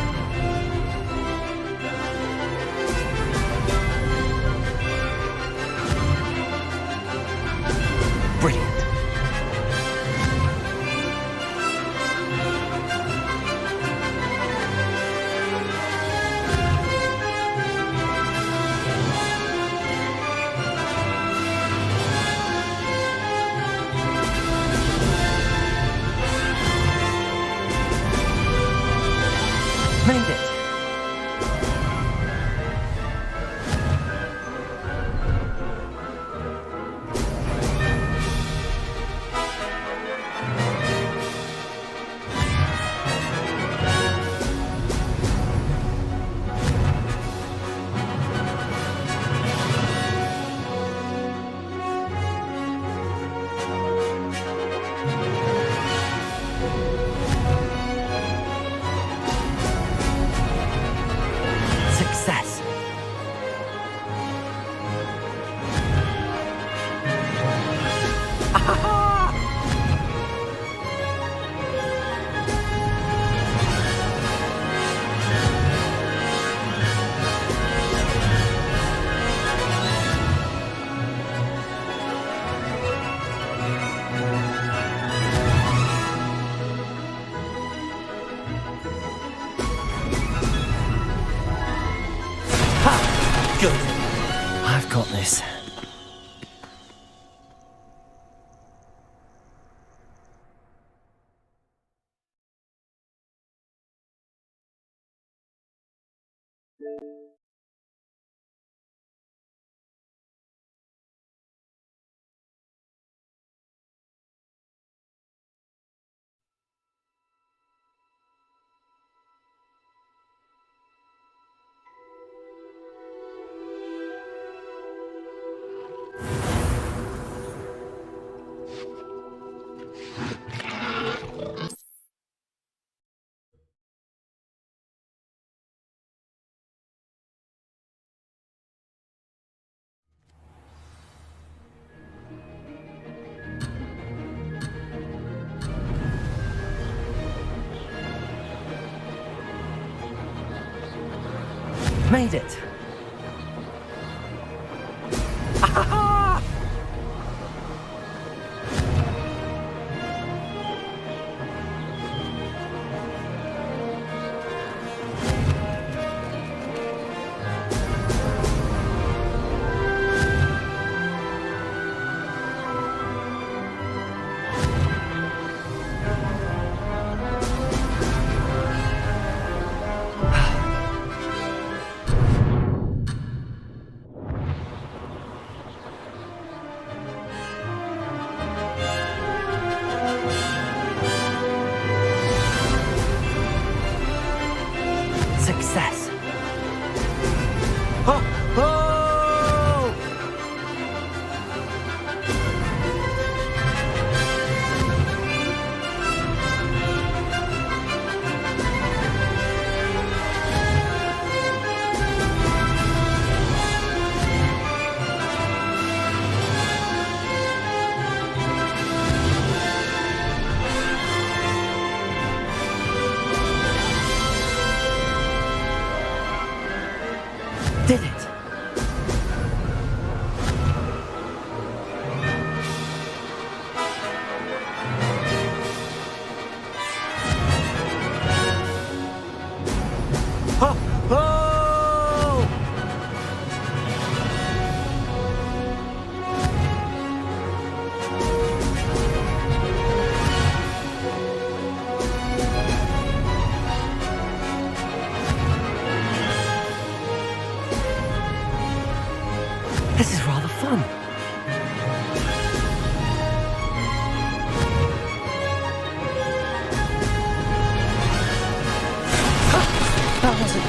Brilliant. Made it. Success. Good. I've got this. Made it.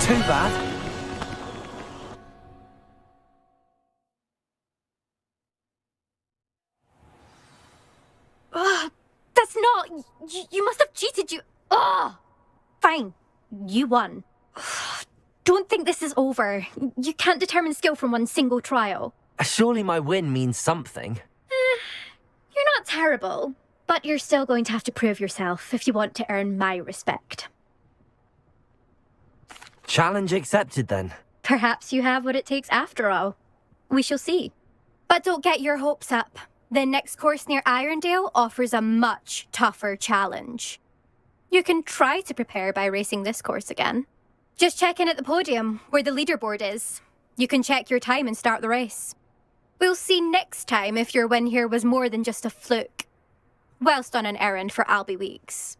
too bad. Ugh, that's not... You must have cheated, you... Ugh! Fine. You won. Ugh, don't think this is over. You can't determine skill from one single trial. Surely my win means something. You're not terrible, but you're still going to have to prove yourself if you want to earn my respect. Challenge accepted then. Perhaps you have what it takes after all. We shall see. But don't get your hopes up. The next course near Irondale offers a much tougher challenge. You can try to prepare by racing this course again. Just check in at the podium, where the leaderboard is. You can check your time and start the race. We'll see next time if your win here was more than just a fluke. Whilst on an errand for Albie Weeks.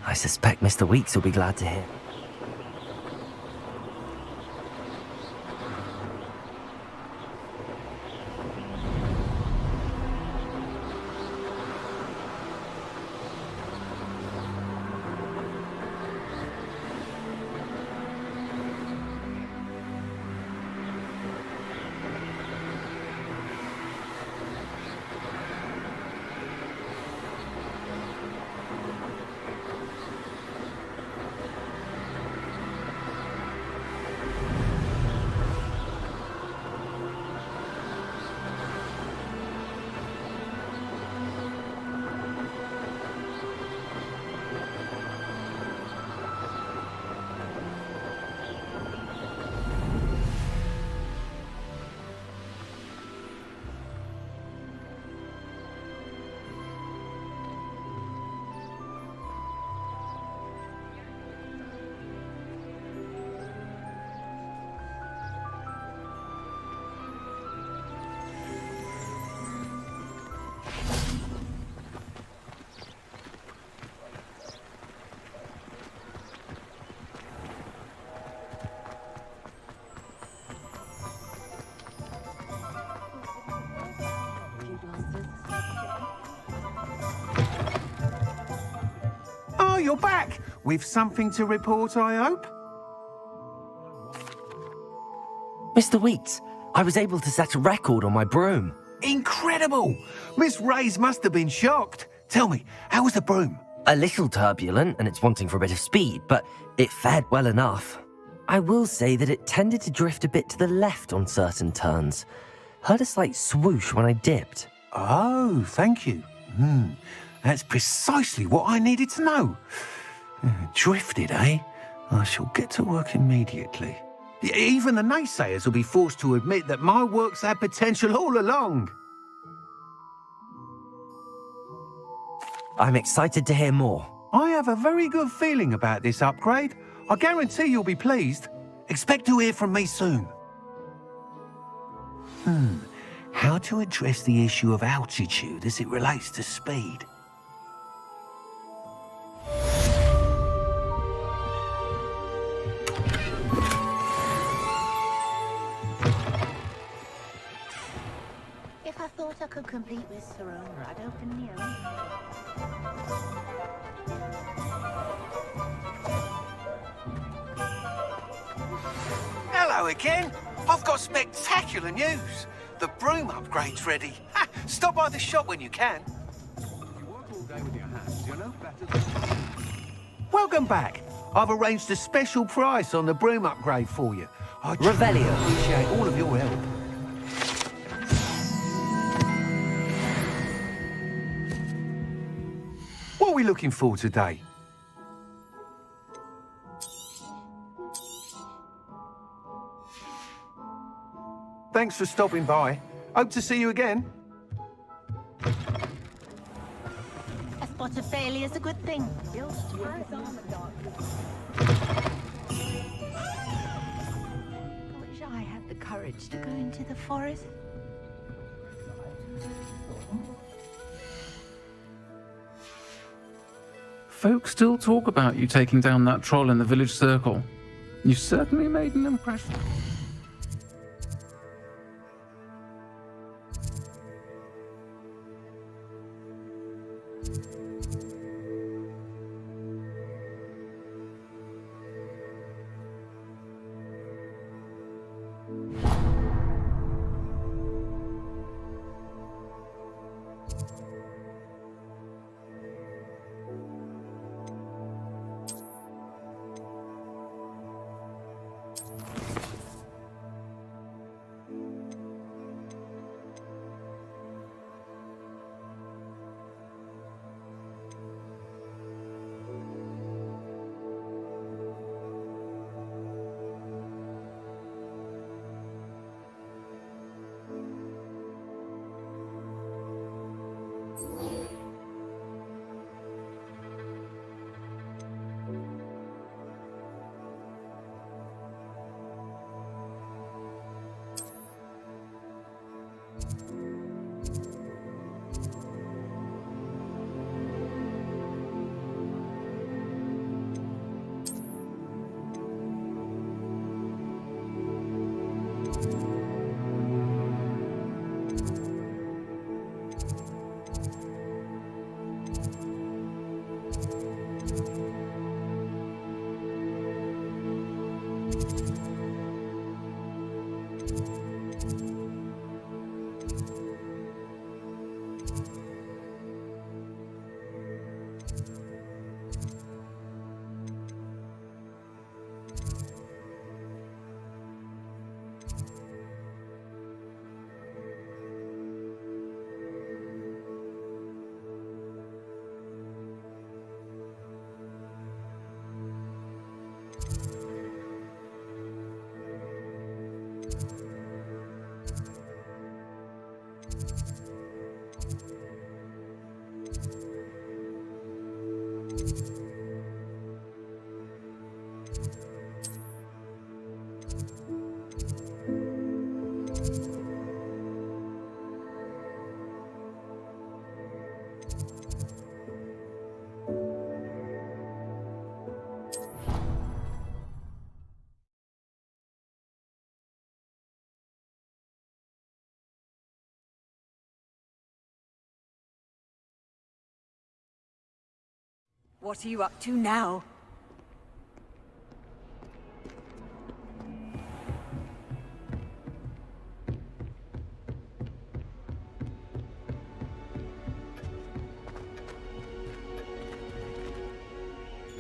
I suspect Mr. Weeks will be glad to hear. Oh, you're back! With something to report, I hope? Mr. Weeks, I was able to set a record on my broom. Incredible! Miss Ray's must have been shocked. Tell me, how was the broom? A little turbulent, and it's wanting for a bit of speed, but it fared well enough. I will say that it tended to drift a bit to the left on certain turns. Heard a slight swoosh when I dipped. Oh, thank you. That's precisely what I needed to know. Drifted, eh? I shall get to work immediately. Even the naysayers will be forced to admit that my work's had potential all along. I'm excited to hear more. I have a very good feeling about this upgrade. I guarantee you'll be pleased. Expect to hear from me soon. How to address the issue of altitude as it relates to speed? If I thought I could compete with Serona, I'd open my own. Hello again. I've got spectacular news. The broom upgrade's ready. Ha! Stop by the shop when you can. You work all day with your hands, you're no better than... Welcome back. I've arranged a special price on the broom upgrade for you. I truly Revelio. appreciate all of your help. What are we looking for today? Thanks for stopping by. Hope to see you again. A spot of failure's a good thing. I wish I had the courage to go into the forest. Folks still talk about you taking down that troll in the village circle. You certainly made an impression. What are you up to now?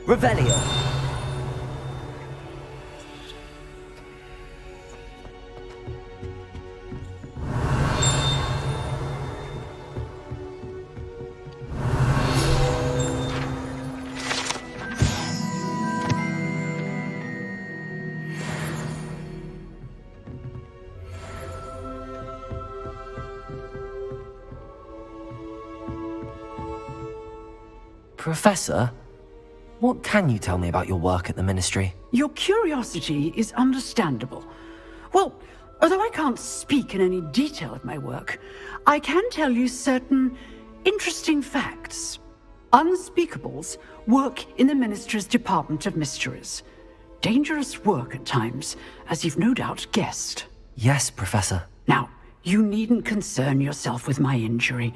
Revelio. Professor, what can you tell me about your work at the Ministry? Your curiosity is understandable. Well, although I can't speak in any detail of my work, I can tell you certain interesting facts. Unspeakables work in the Ministry's Department of Mysteries. Dangerous work at times, as you've no doubt guessed. Yes, Professor. Now, you needn't concern yourself with my injury.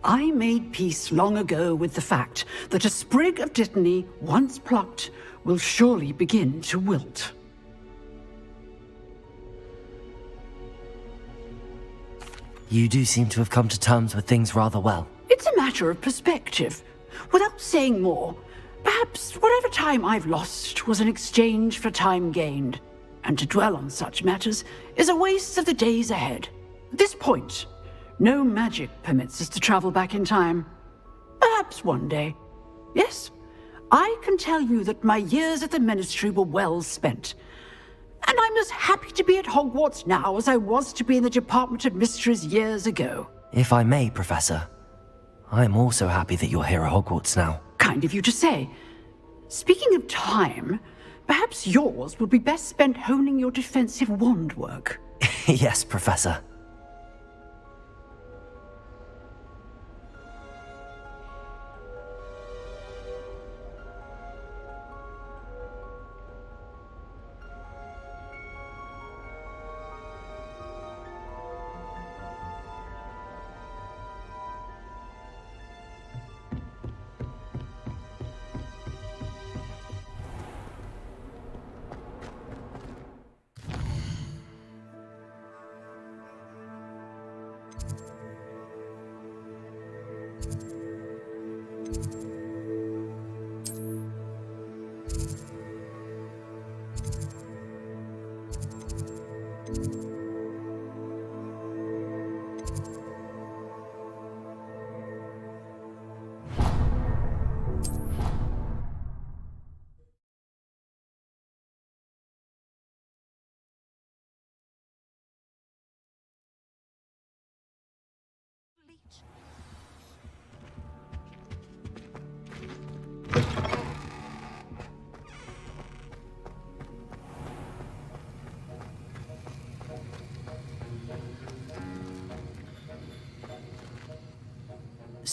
I made peace long ago with the fact that a sprig of dittany, once plucked, will surely begin to wilt. You do seem to have come to terms with things rather well. It's a matter of perspective. Without saying more, perhaps whatever time I've lost was an exchange for time gained. And to dwell on such matters is a waste of the days ahead. At this point, no magic permits us to travel back in time. Perhaps one day. Yes, I can tell you that my years at the Ministry were well spent. And I'm as happy to be at Hogwarts now as I was to be in the Department of Mysteries years ago. If I may, Professor, I'm also happy that you're here at Hogwarts now. Kind of you to say. Speaking of time, perhaps yours would be best spent honing your defensive wand work. Yes, Professor.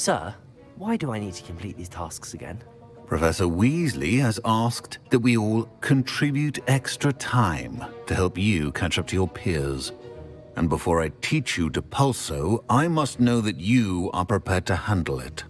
Sir, why do I need to complete these tasks again? Professor Weasley has asked that we all contribute extra time to help you catch up to your peers. And before I teach you Depulso, I must know that you are prepared to handle it.